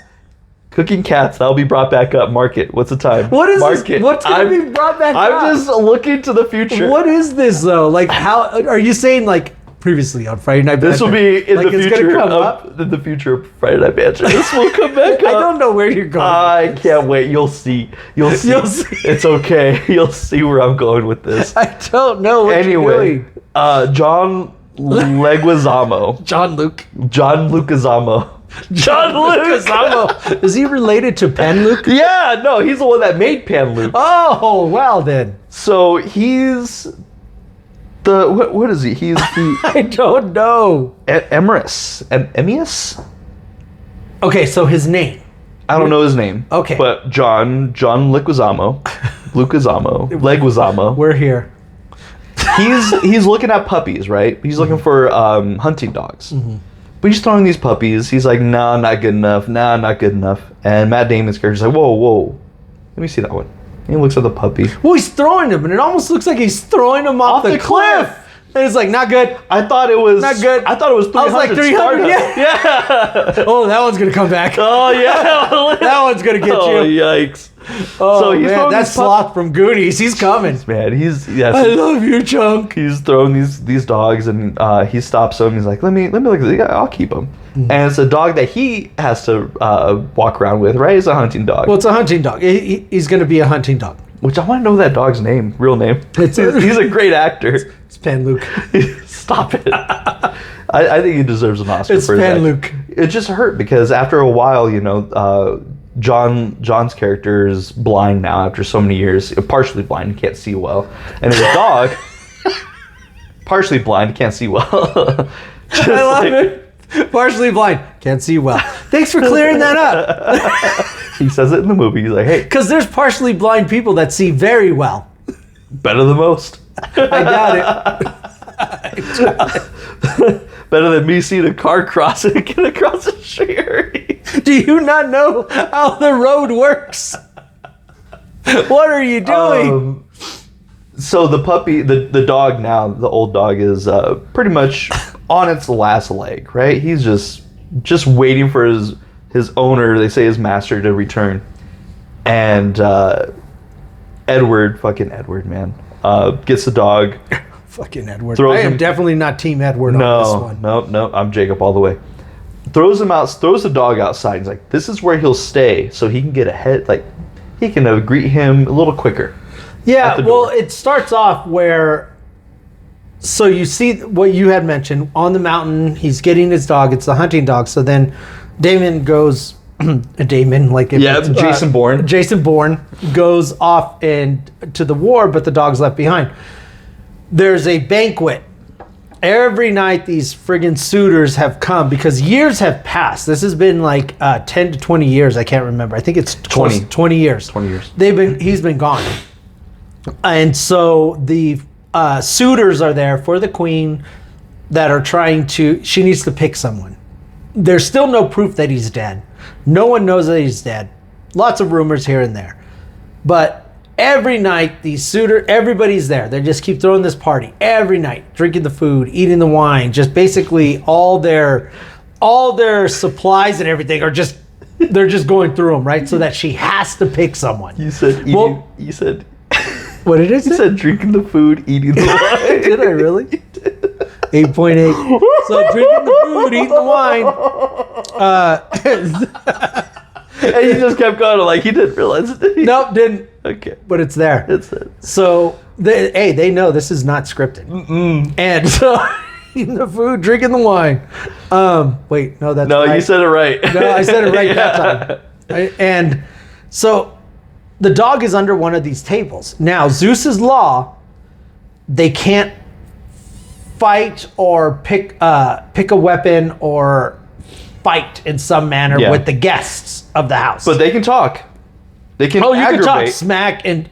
Cooking cats. That'll be brought back up. Mark it. What's the time? What is Mark this? it. What's going to be brought back up? I'm just looking to the future. What is this, though? Like, how are you saying, like, previously on Friday Night This will Banter? be in Like, the it's gonna future come of up? in the future of Friday Night Banter. This will come back up. I don't know where you're going. I can't wait. You'll see. You'll see. You'll see. It's okay. You'll see where I'm going with this. I don't know what you're Anyway, doing. John Leguizamo. John Luke. John Lucasamo. John Luke. Lucasamo. Is he related to Pen Luke? Yeah, no, he's the one that made Pan Luke. Oh, well then. So he's the what is he? He's the I don't know. Emrys. Emmius? Okay, so his name. I don't know his name. Okay. But John Leguizamo. Leguizamo. We're here. He's looking at puppies, right? He's looking for hunting dogs. But he's throwing these puppies. He's like, nah, not good enough. Nah, not good enough. And Matt Damon's character's like, whoa. Let me see that one. And he looks at the puppy. Well, he's throwing them, and it almost looks like he's throwing them off the cliff. And it's like, not good. I thought it was Not good. I thought it was 300. I was like, 300, Sparta. yeah. Oh, that one's going to come back. Oh yeah. That one's going to get Oh you. yikes. Oh, So he's man, throwing that's these Sloth from Goonies. He's coming. Man, I love you, Chunk. he's throwing these dogs, and he stops them. He's like, let me look at these. I'll keep them. And it's a dog that he has to walk around with, right? It's a hunting dog. Well, it's a hunting dog. He's going to be a hunting dog. Which I want to know that dog's name, real name. He's a great actor. It's Pan Luke. Stop it. I think he deserves an Oscar It's for his Pan acting. Luke. It just hurt because after a while, John's character is blind now after so many years. Partially blind, he can't see well. And his dog, partially blind, can't see well. Just I love it. Partially blind. Can't see well. Thanks for clearing that up. He says it in the movie. He's like, hey, Because there's partially blind people that see very well. better than most. I doubt it. Better than me seeing a car cross and get across the street. Do you not know how the road works? What are you doing? So the puppy, the dog now, the old dog is pretty much on its last leg, right? He's just waiting for his owner, they say his master, to return. And fucking Edward, man, gets the dog. Fucking Edward. Throws I am him- definitely not Team Edward on this one. No, I'm Jacob all the way. Throws the dog outside. He's like, this is where he'll stay, so he can get ahead. Like, he can greet him a little quicker. Yeah, at the well, door. it starts off where. So you see what you had mentioned on the mountain. He's getting his dog. It's the hunting dog. So then Damon goes. Damon, like Jason Bourne. Jason Bourne goes off and to the war, but the dog's left behind. There's a banquet. Every night these friggin' suitors have come because years have passed. This has been like 10 to 20 years. I can't remember. I think it's 20. 20 years. 20 years. He's been gone. And so the suitors are there for the queen that are she needs to pick someone. There's still no proof that he's dead. No one knows that he's dead. Lots of rumors here and there. But every night, everybody's there. They just keep throwing this party every night, drinking the food, eating the wine, just basically all their supplies and everything they're just going through them, right? So that she has to pick someone. You said What did it He say? said drinking the food, eating the wine. Did I really? 8.8. So drinking the food, eating the wine. And he just kept going like he didn't realize it, did he? Nope, didn't. Okay. But it's there. It's it. So, they know this is not scripted. And so, eating the food, drinking the wine. Wait, no, that's No, right. you said it right. No, I said it right that time. And so, the dog is under one of these tables. Now, Zeus's law, they can't fight or pick a weapon or fight in some manner with the guests of the house. But they can talk. They can you can talk aggravate. smack and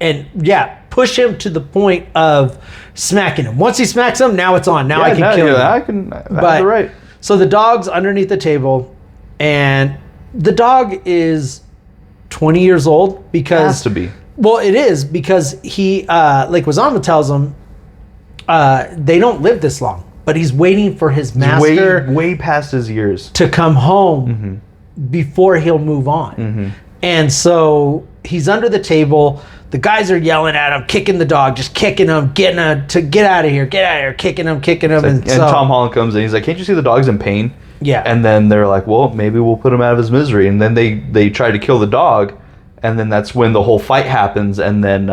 push him to the point of smacking him. Once he smacks him, now it's on. Now I can kill him. I have the right. So the dog's underneath the table, and the dog is 20 years old because... Has to be. Well, it is because he, like Wazama tells him, they don't live this long, but he's waiting for his master Way past his years. to come home before he'll move on. And so he's under the table. The guys are yelling at him, kicking the dog, just kicking him, getting him to get out of here, kicking him. And Tom Holland comes in. He's like, "Can't you see the dog's in pain?" Yeah. And then they're like, "Well, maybe we'll put him out of his misery." And then they try to kill the dog, and then that's when the whole fight happens. And then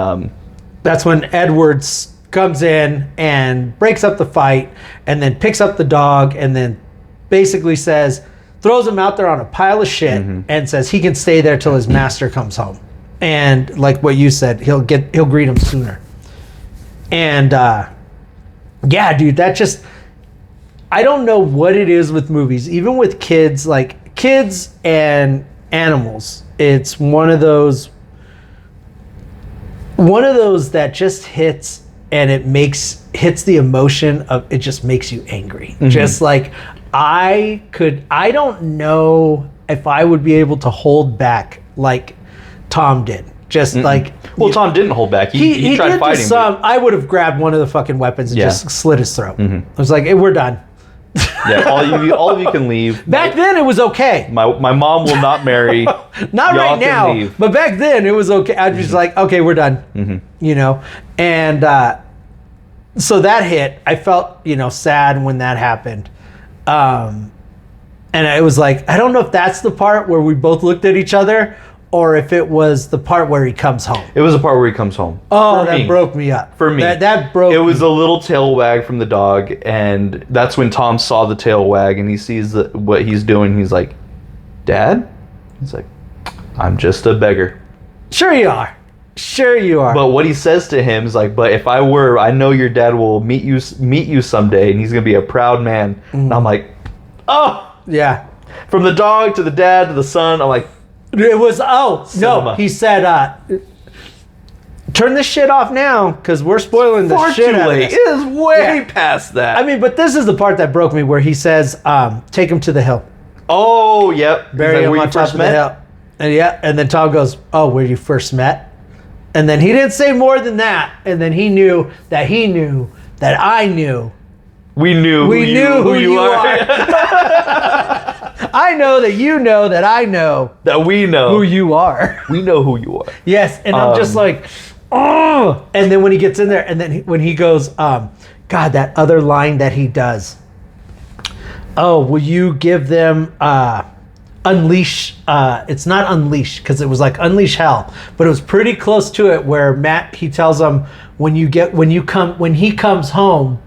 that's when Edwards comes in and breaks up the fight, and then picks up the dog, and then basically throws him out there on a pile of shit, and says he can stay there till his master comes home. And like what you said, he'll greet him sooner. And yeah, dude, that just, I don't know what it is with movies, even with kids, like kids and animals. It's one of those that just hits, and it hits the emotion of, it just makes you angry. Just like I don't know if I would be able to hold back like Tom did. Just like, well, Tom didn't hold back. He tried did fighting. I would have grabbed one of the fucking weapons and just slit his throat. I was like, hey, we're done. Yeah, all of you can leave. Back then it was okay. My mom will not marry. Not Y'all right can now, leave. but back then it was okay. I'd just like, okay, we're done. You know, and so that hit. I felt sad when that happened, and it was like, I don't know if that's the part where we both looked at each other, or if it was the part where he comes home. It was the part where he comes home. Oh, that broke me up. For me. That broke me. It was a little tail wag from the dog, and that's when Tom saw the tail wag, and he sees what he's doing. He's like, "Dad?" He's like, "I'm just a beggar." Sure you are. Sure you are. But what he says to him is like, "But if I were, I know your dad will meet you someday, and he's gonna be a proud man." And I'm like, "Oh." Yeah. From the dog to the dad to the son, I'm like, it was, no, Cinema. he said, turn this shit off now, because we're spoiling the far shit too out of late. this. It is way past that. I mean, but this is the part that broke me, where he says, take him to the hill. Oh, yep. Bury him on top of the hill. And then Tom goes, oh, where you first met? And then he didn't say more than that. And then he knew that I knew. We knew who you are. I know that you know that I know that we know who you are. We know who you are. Yes, and I'm just like, oh. And then when he gets in there, and then when he goes, God, that other line that he does. Oh, will you give them unleash? It's not unleash, because it was like unleash hell, but it was pretty close to it. Where he tells him, when he comes home,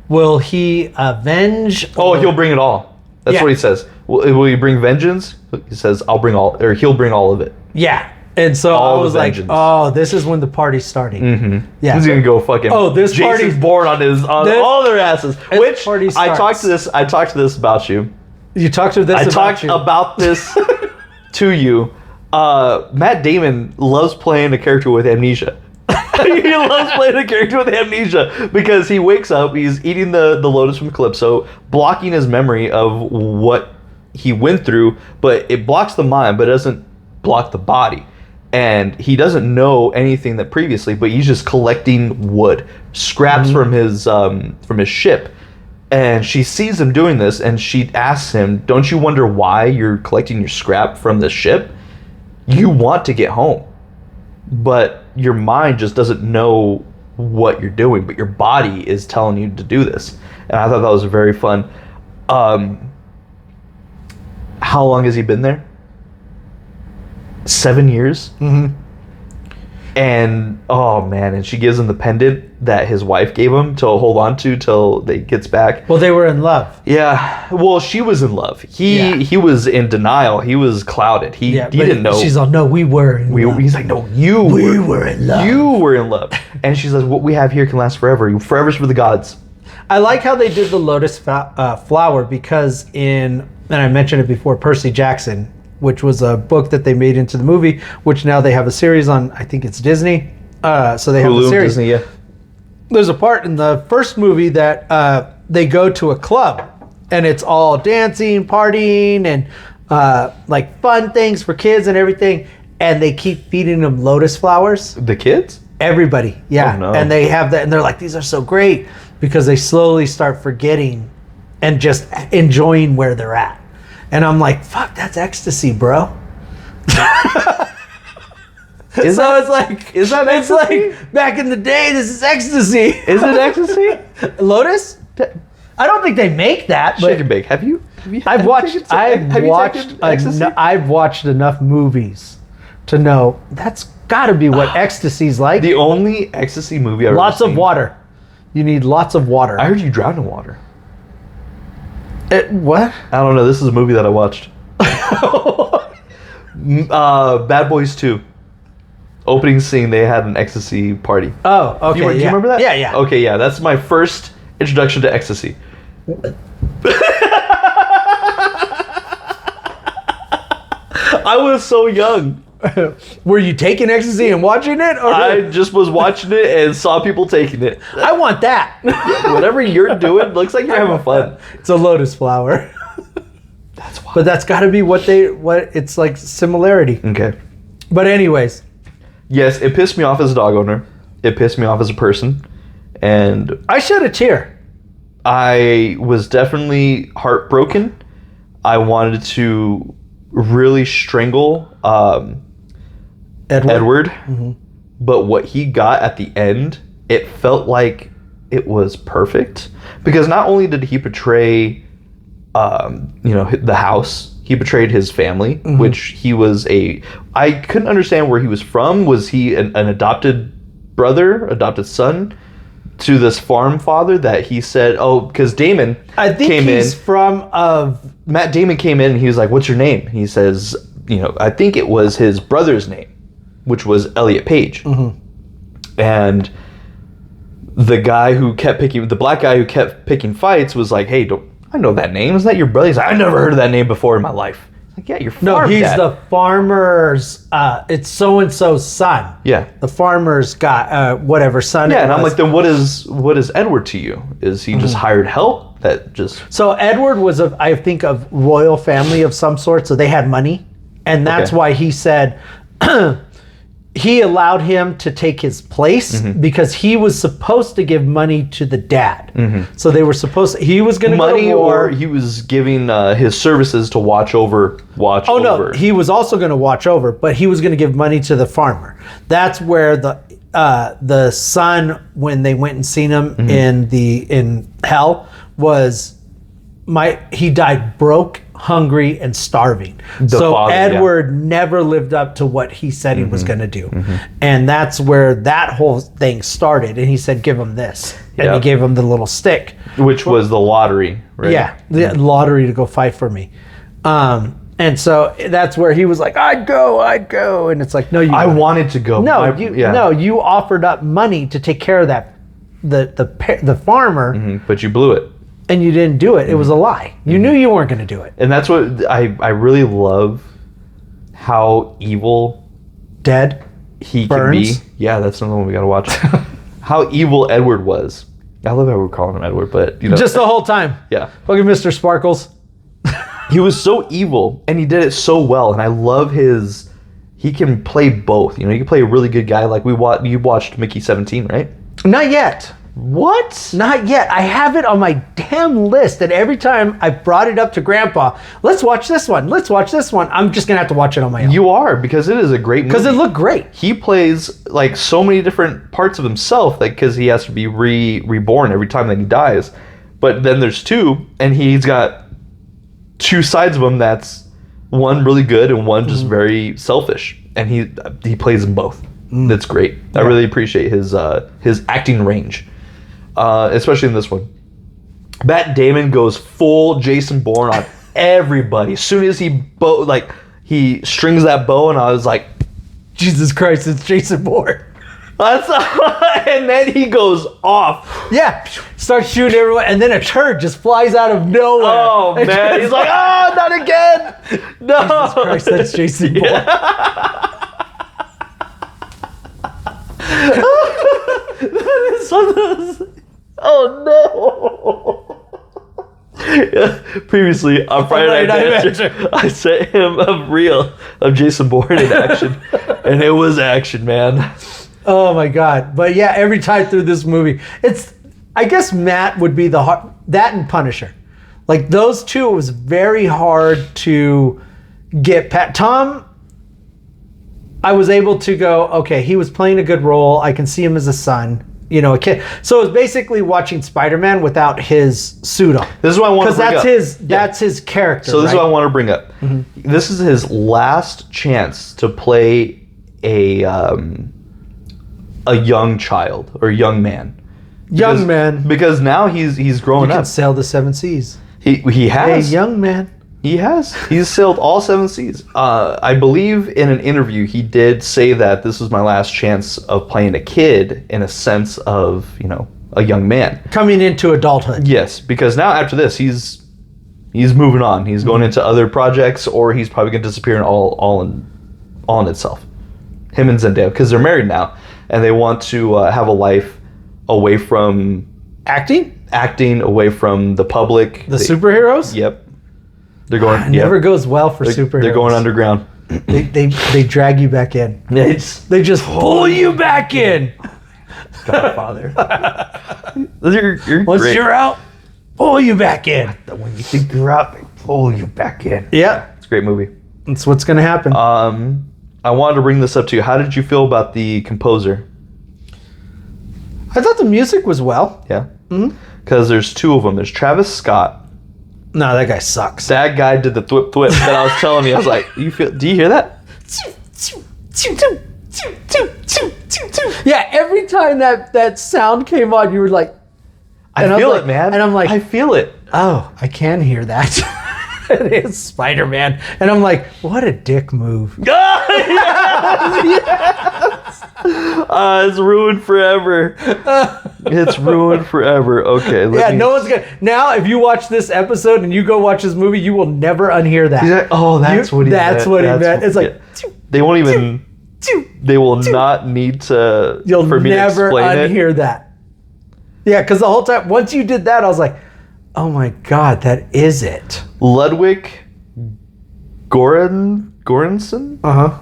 will he avenge? Oh, he'll bring it all. That's what he says. Will you bring vengeance? He says, I'll bring all, or he'll bring all of it. Yeah. And so all I was like, oh, this is when the party's starting. Yeah. He's gonna go fucking. Oh, this Jason's born on all their asses. Which I talked to this about you. You talked to this. I talked about this to you. Matt Damon loves playing a character with amnesia. He loves playing a character with amnesia because he wakes up, he's eating the lotus from Calypso, blocking his memory of what he went through, but it blocks the mind, but it doesn't block the body. And he doesn't know anything that previously, but he's just collecting wood, scraps from his ship. And she sees him doing this, and she asks him, "Don't you wonder why you're collecting your scrap from the ship? You want to get home. but your mind just doesn't know what you're doing, but your body is telling you to do this. And I thought that was very fun. How long has he been there? 7 years? Mm-hmm. And oh man, and she gives him the pendant that his wife gave him to hold on to till they gets back. Well, they were in love. Yeah. Well, she was in love. He was in denial. He was clouded. He didn't know. She's all, no, we were in love. He's like, no, we were in love. You were in love. And she says, what we have here can last forever. Forever's for the gods. I like how they did the lotus flower because and I mentioned it before, Percy Jackson, which was a book that they made into the movie, which now they have a series on, I think it's Disney. So they have Hulu, the series. Disney, yeah. There's a part in the first movie that they go to a club and it's all dancing, partying, and like fun things for kids and everything. And they keep feeding them lotus flowers. The kids? Everybody, yeah. Oh, no. And they have that, and they're like, these are so great, because they slowly start forgetting and just enjoying where they're at. And I'm like, fuck, that's ecstasy, bro. Is that it's like back in the day, this is ecstasy. Is it ecstasy? Lotus? I don't think they make that. But Shake and bake. Have you I've watched enough movies to know that's got to be what ecstasy's like. The only ecstasy movie I've Lots ever of seen. water. You need lots of water. I heard you drown in water. What? I don't know. This is a movie that I watched. Bad Boys 2. Opening scene, they had an ecstasy party. Oh, okay. Do you remember that? Yeah, yeah. Okay, yeah. That's my first introduction to ecstasy. I was so young. Were you taking ecstasy and watching it? Or I just was watching it and saw people taking it. I want that. Whatever you're doing, looks like you're having fun. It's a lotus flower. That's wild. But that's got to be what it's like similarity. Okay. But anyways. Yes, it pissed me off as a dog owner. It pissed me off as a person. And I shed a tear. I was definitely heartbroken. I wanted to really strangle Edward. Mm-hmm. But what he got at the end, it felt like it was perfect. Because not only did he betray the house, he betrayed his family, mm-hmm. which he was I couldn't understand where he was from. Was he an adopted brother, adopted son to this farm father that he said, because Damon I think came he's in. from Matt Damon came in and he was like, what's your name? He says, I think it was his brother's name, which was Elliot Page. Mm-hmm. And the black guy who kept picking fights was like, hey, I know that name. Isn't that your brother? He's like, I never heard of that name before in my life. Like, yeah, you're No, he's the farmer's, it's so-and-so's son. Yeah. The farmer's got, whatever son it Yeah, and I'm was. like, then what is Edward to you? Is he just hired help that just... So Edward was, I think, of royal family of some sort, so they had money. And that's why he said... he allowed him to take his place because he was supposed to give money to the dad. Mm-hmm. So they were supposed to, he was going to go to war. Or he was giving his services to watch over. No, he was also going to watch over, but he was going to give money to the farmer. That's where the son, when they went and seen him in hell, was he died broke, hungry, and starving. Edward never lived up to what he said he was going to do. Mm-hmm. And that's where that whole thing started. And he said, give him this. And he gave him the little stick. Which was the lottery, right? Yeah, the lottery to go fight for me. And so that's where he was like, I'd go. And it's like, no, I wanted to go. You offered up money to take care of that, the farmer. Mm-hmm, but you blew it. And you didn't do it. It was a lie. You knew you weren't going to do it. And that's what I really love, how evil dead he Burns. can be. Yeah, that's another one we got to watch. How evil Edward was. I love how we're calling him Edward, but just the whole time. Yeah. Fucking Mr. Sparkles. He was so evil, and he did it so well. And I love he can play both. You can play a really good guy. Like you watched Mickey 17, right? Not yet. What? Not yet. I have it on my damn list, and every time I brought it up to Grandpa, let's watch this one. Let's watch this one. I'm just gonna have to watch it on my own. You are, because it is a great movie. Because it looked great. He plays like so many different parts of himself, like because he has to be reborn every time that he dies. But then there's two, and he's got two sides of him. That's one really good and one just very selfish, and he plays them both. That's great. I really appreciate his acting range. Especially in this one. Matt Damon goes full Jason Bourne on everybody. As soon as he strings that bow, and I was like, Jesus Christ, it's Jason Bourne. And then he goes off. Yeah, starts shooting everyone, and then a turd just flies out of nowhere. Oh, man. He's like, oh, not again. No. Jesus Christ, that's Jason Bourne. That is something. Oh no! Previously on Friday Night Manager, I sent him a reel of Jason Bourne in action, and it was action, man. Oh my God! But yeah, every time through this movie, I guess Matt would be that and Punisher, like those two. It was very hard to get Tom. I was able to go, okay, he was playing a good role. I can see him as a son. A kid. So it was basically watching Spider-Man without his suit on. This is what I want to bring up. Because that's his character. So this is what I want to bring up. Mm-hmm. This is his last chance to play a young child or young man. Young man. Because now he's growing up. He can sail the 7 seas. He has. Hey, young man. He has. He's sailed all 7 seas. I believe in an interview he did say that this was my last chance of playing a kid in a sense of, a young man. Coming into adulthood. Yes, because now after this he's moving on. He's going into other projects, or he's probably going to disappear in all in itself. Him and Zendaya, because they're married now and they want to have a life away from acting away from the public. Superheroes? Yep. They're going. It never goes well for superheroes. They're going underground. They drag you back in. They just pull you back in. Godfather. You're Once great. you're out, pull you back in. When you think you're out, they pull you back in. Yeah, it's a great movie. That's what's going to happen. I wanted to bring this up to you. How did you feel about the composer? I thought the music was well. Yeah. Because there's two of them. There's Travis Scott. No, that guy sucks. That guy did the thwip thwip that I was telling you. I was like, do you hear that? Yeah, every time that sound came on, you were like, I feel it, man. And I'm like, I feel it. Oh, I can hear that. It is Spider-Man. And I'm like, what a dick move. Yes. It's ruined forever. It's ruined forever. Okay. No one's gonna. Now, if you watch this episode and you go watch this movie, you will never unhear that. Like, oh, that's what he meant. That's what he meant. It's like they won't even. They will not need to. You'll for me never to explain unhear that. Yeah, because the whole time, once you did that, I was like, oh my God, that is it. Ludwig Göransson? Uh-huh.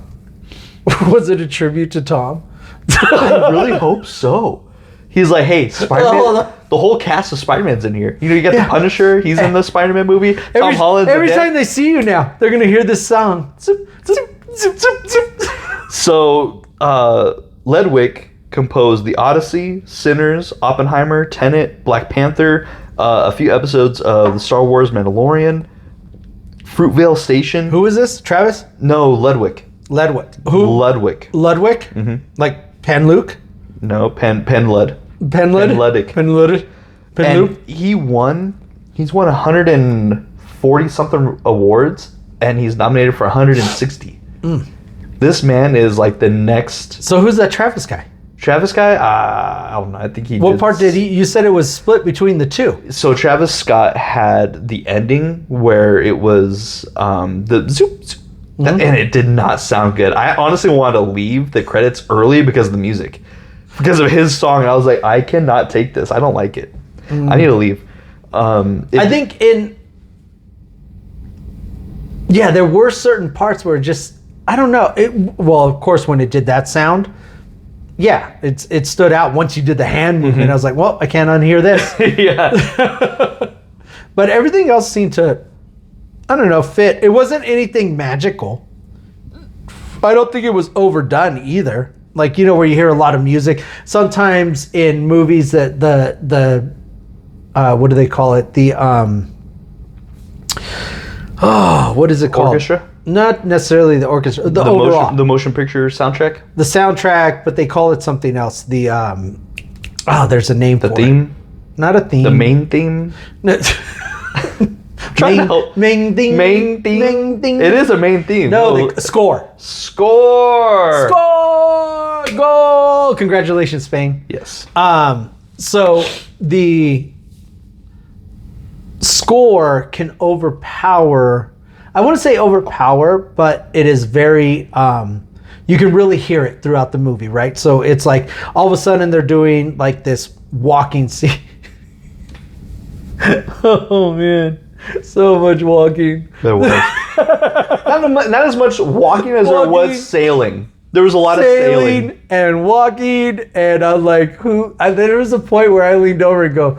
Was it a tribute to Tom? I really hope so. He's like, hey, Spider-Man. The whole cast of Spider-Man's in here. You got the Punisher. He's in the Spider-Man movie. Tom Holland's every time they see you now, they're going to hear this song. So, Ludwig composed The Odyssey, Sinners, Oppenheimer, Tenet, Black Panther, a few episodes of the Star Wars Mandalorian, Fruitvale Station. Who is this? Travis? No, Ludwig. Who? Ludwig. Ludwig? Mm-hmm. Like Pan-Luke? No, Penlud. Penlud? Penludic. And he's won 140 something awards, and he's nominated for 160. This man is like the next. So who's that Travis guy? Travis guy? I don't know. I think he. What part did he? You said it was split between the two. So Travis Scott had the ending where it was the zoop, zoop and it did not sound good. I honestly wanted to leave the credits early because of the music, because of his song. I was like, I cannot take this. I don't like it. I need to leave. I think there were certain parts where it just, I don't know. Well, of course, when it did that sound, Yeah, it stood out once you did the hand movement. I was like, well, I can't unhear this. Yeah. But everything else seemed to, I don't know, fit. It wasn't anything magical. I don't think it was overdone either. Like, you know, where you hear a lot of music. Sometimes in movies that the what do they call it? What is it called? Orchestra? Not necessarily the orchestra. The overall. The motion picture soundtrack? The soundtrack, but they call it something else. The there's a name for it. The theme? Not a theme. The main theme? Trying to help. Main theme. Main theme? Main theme. It is a main theme. No, the score. Score! Score! Goal! Congratulations, Spain. Yes. So the score can overpower, I wouldn't say overpower, but it is very, you can really hear it throughout the movie, right? So it's like all of a sudden they're doing like this walking scene. Oh man, so much walking. There was. not as much walking as there was sailing. There was a lot of sailing. And walking, and I'm like, who? And then there was a point where I leaned over and go,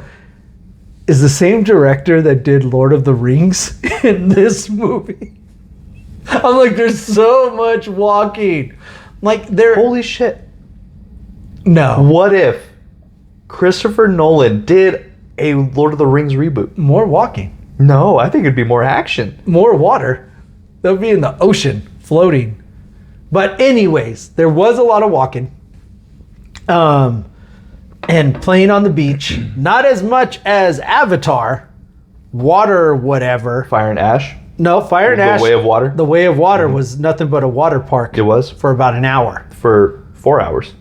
is the same director that did Lord of the Rings in this movie? I'm like, there's so much walking. Like, Holy shit. No. What if Christopher Nolan did a Lord of the Rings reboot? More walking. No, I think it'd be more action. More water. They'll be in the ocean, floating. But anyways, there was a lot of walking. And playing on the beach. Not as much as Avatar. Water or whatever. Fire and Ash? No, Fire and Ash. The Way of Water? The Way of Water was nothing but a water park. It was? For about an hour. For 4 hours.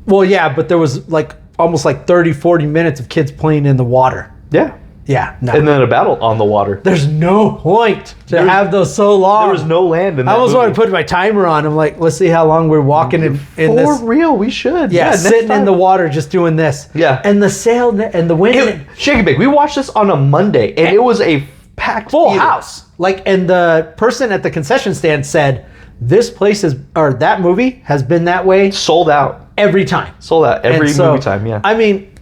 Well, yeah, but there was like almost like 30, 40 minutes of kids playing in the water. Yeah. Yeah, no. And then a battle on the water. There's no point to have those so long. There was no land in that I almost movie. want to put my timer on. I'm like, let's see how long we're walking in this. For real, we should. Yeah, next sitting time. in the water just doing this. Yeah. And the sail and the wind. Shake and Bake. We watched this on a Monday, and it was a packed Full theater. house. Like, and the person at the concession stand said, this place is, or that movie has been that way Sold out. every time. Sold out every And so, movie time, yeah. I mean,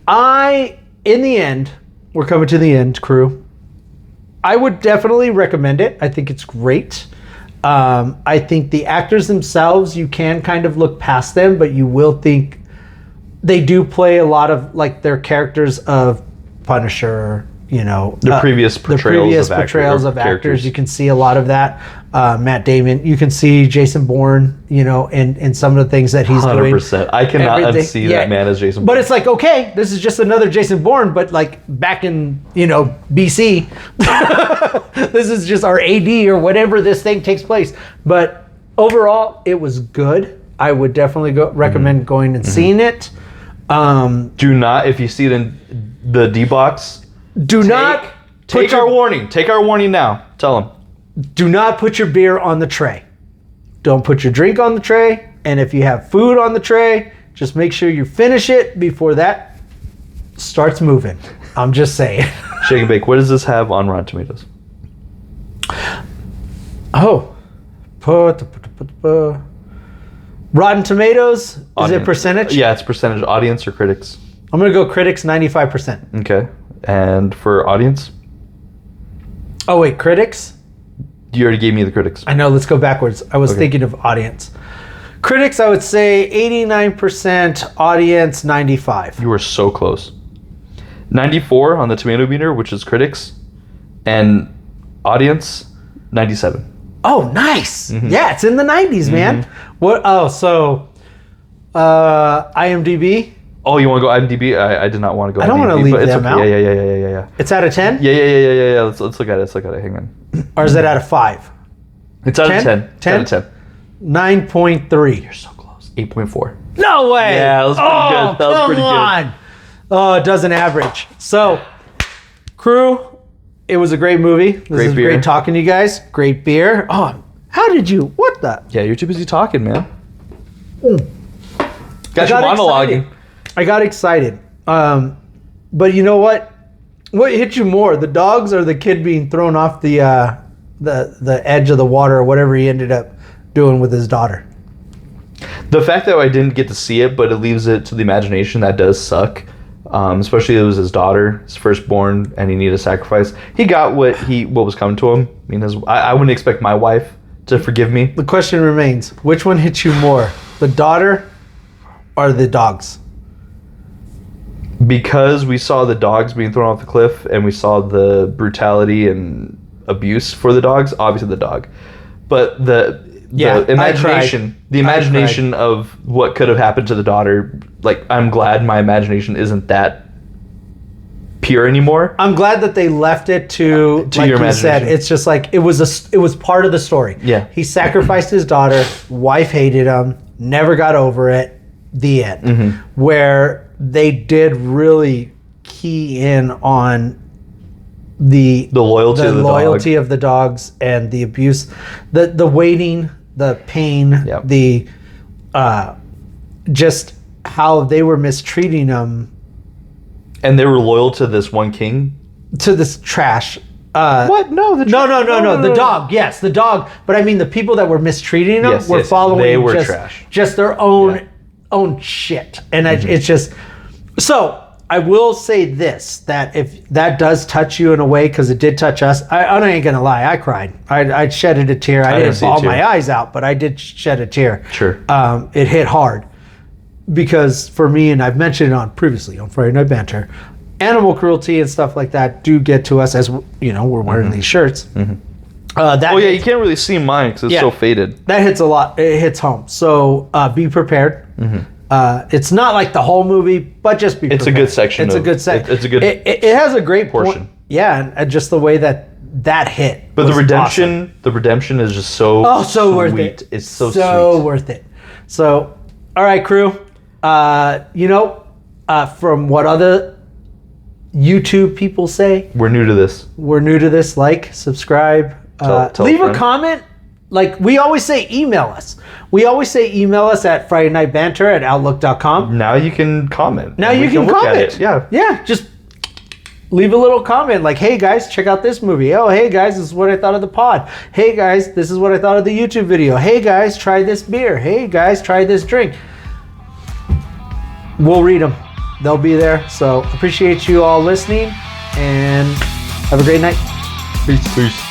in the end, we're coming to the end, crew. I would definitely recommend it. I think it's great. I think the actors themselves, you can kind of look past them, but you will think they do play a lot of like their characters of Punisher, you know. The previous portrayals of actors. characters. You can see a lot of that. Matt Damon. You can see Jason Bourne, you know, in some of the things that he's doing. 100%. I cannot unsee that man as Jason Bourne. But it's like, okay, this is just another Jason Bourne, but like back in, you know, BC. This is just our AD or whatever this thing takes place. But overall, it was good. I would definitely recommend going and seeing it. Do not, if you see it in the D box, take our warning. Take our warning now. Tell them. Do not put your beer on the tray. Don't put your drink on the tray. And if you have food on the tray, just make sure you finish it before that starts moving. I'm just saying. Shake and Bake, what does this have on Rotten Tomatoes? Oh. Rotten Tomatoes, is Audience. it percentage? Yeah, it's percentage. Audience or critics? I'm going to go critics 95%. Okay. And for audience? Oh, wait, critics? You already gave me the critics. I know, let's go backwards. I was thinking of audience. Critics, I would say 89%, audience 95%. You were so close. 94 on the tomato meter, which is critics, and audience 97. Oh, nice. Yeah, it's in the 90s, man. What? Oh, so IMDb? Oh, you want to go IMDb? I did not want to go. I don't want to leave but it's them okay. out. Yeah. It's out of 10? Yeah. Let's look at it. Hang on. Or is it out of 5? It's out 10? of 10. 10? It's out of 10. 9.3. You're so close. 8.4. No way. Yeah, that was pretty good. That was pretty good. On. Oh, it doesn't average. So, crew, it was a great movie. This Great is beer. great talking to you guys. Great beer. Oh, how did you? What the? Yeah, you're too busy talking, man. I Got you monologuing. excited. I got excited. But you know what? What hit you more, the dogs or the kid being thrown off the edge of the water or whatever he ended up doing with his daughter? The fact that I didn't get to see it, but it leaves it to the imagination, that does suck. Especially it was his daughter, his firstborn, and he needed a sacrifice. He got what was coming to him. I mean, I wouldn't expect my wife to forgive me. The question remains: which one hit you more, the daughter or the dogs? Because we saw the dogs being thrown off the cliff, and we saw the brutality and abuse for the dogs. Obviously, the dog, but the imagination of what could have happened to the daughter. Like, I'm glad my imagination isn't that pure anymore. I'm glad that they left it to like your you said. It's just like it was part of the story. Yeah. He sacrificed his daughter. Wife hated him. Never got over it. The end. Mm-hmm. Where they did really key in on the loyalty of the dogs and the abuse, the waiting, the pain, yep. the just how they were mistreating him. And they were loyal to this one king? To this trash. What? No, no. The dog. Yes, the dog. But I mean, the people that were mistreating him were following. They were trash. Just their own shit, and it's just. So I will say this: that if that does touch you in a way, because it did touch us, I ain't gonna lie, I cried. I shedded a tear. I didn't bawl my eyes out, but I did shed a tear. Sure. It hit hard. Because for me, and I've mentioned it previously on Friday Night Banter, animal cruelty and stuff like that do get to us, as you know, we're wearing these shirts. Mm-hmm. You can't really see mine because it's so faded. That hits a lot. It hits home. So be prepared. Mm-hmm. It's not like the whole movie, but just be prepared. It's a good section. It's a good section. It's a good. It has a great portion. Yeah, and just the way that hit. But the redemption is just so. Oh, so worth it. It's so sweet. Worth it. So, all right, crew. From what other YouTube people say, we're new to this. Like, subscribe, tell leave a comment. Like we always say, email us. We always say email us at FridayNightBanter@outlook.com. Now you can comment. Now you can comment. Yeah. Just leave a little comment like, hey guys, check out this movie. Oh, hey guys, this is what I thought of the pod. Hey guys, this is what I thought of the YouTube video. Hey guys, try this beer. Hey guys, try this drink. We'll read them. They'll be there. So appreciate you all listening, and have a great night. Peace.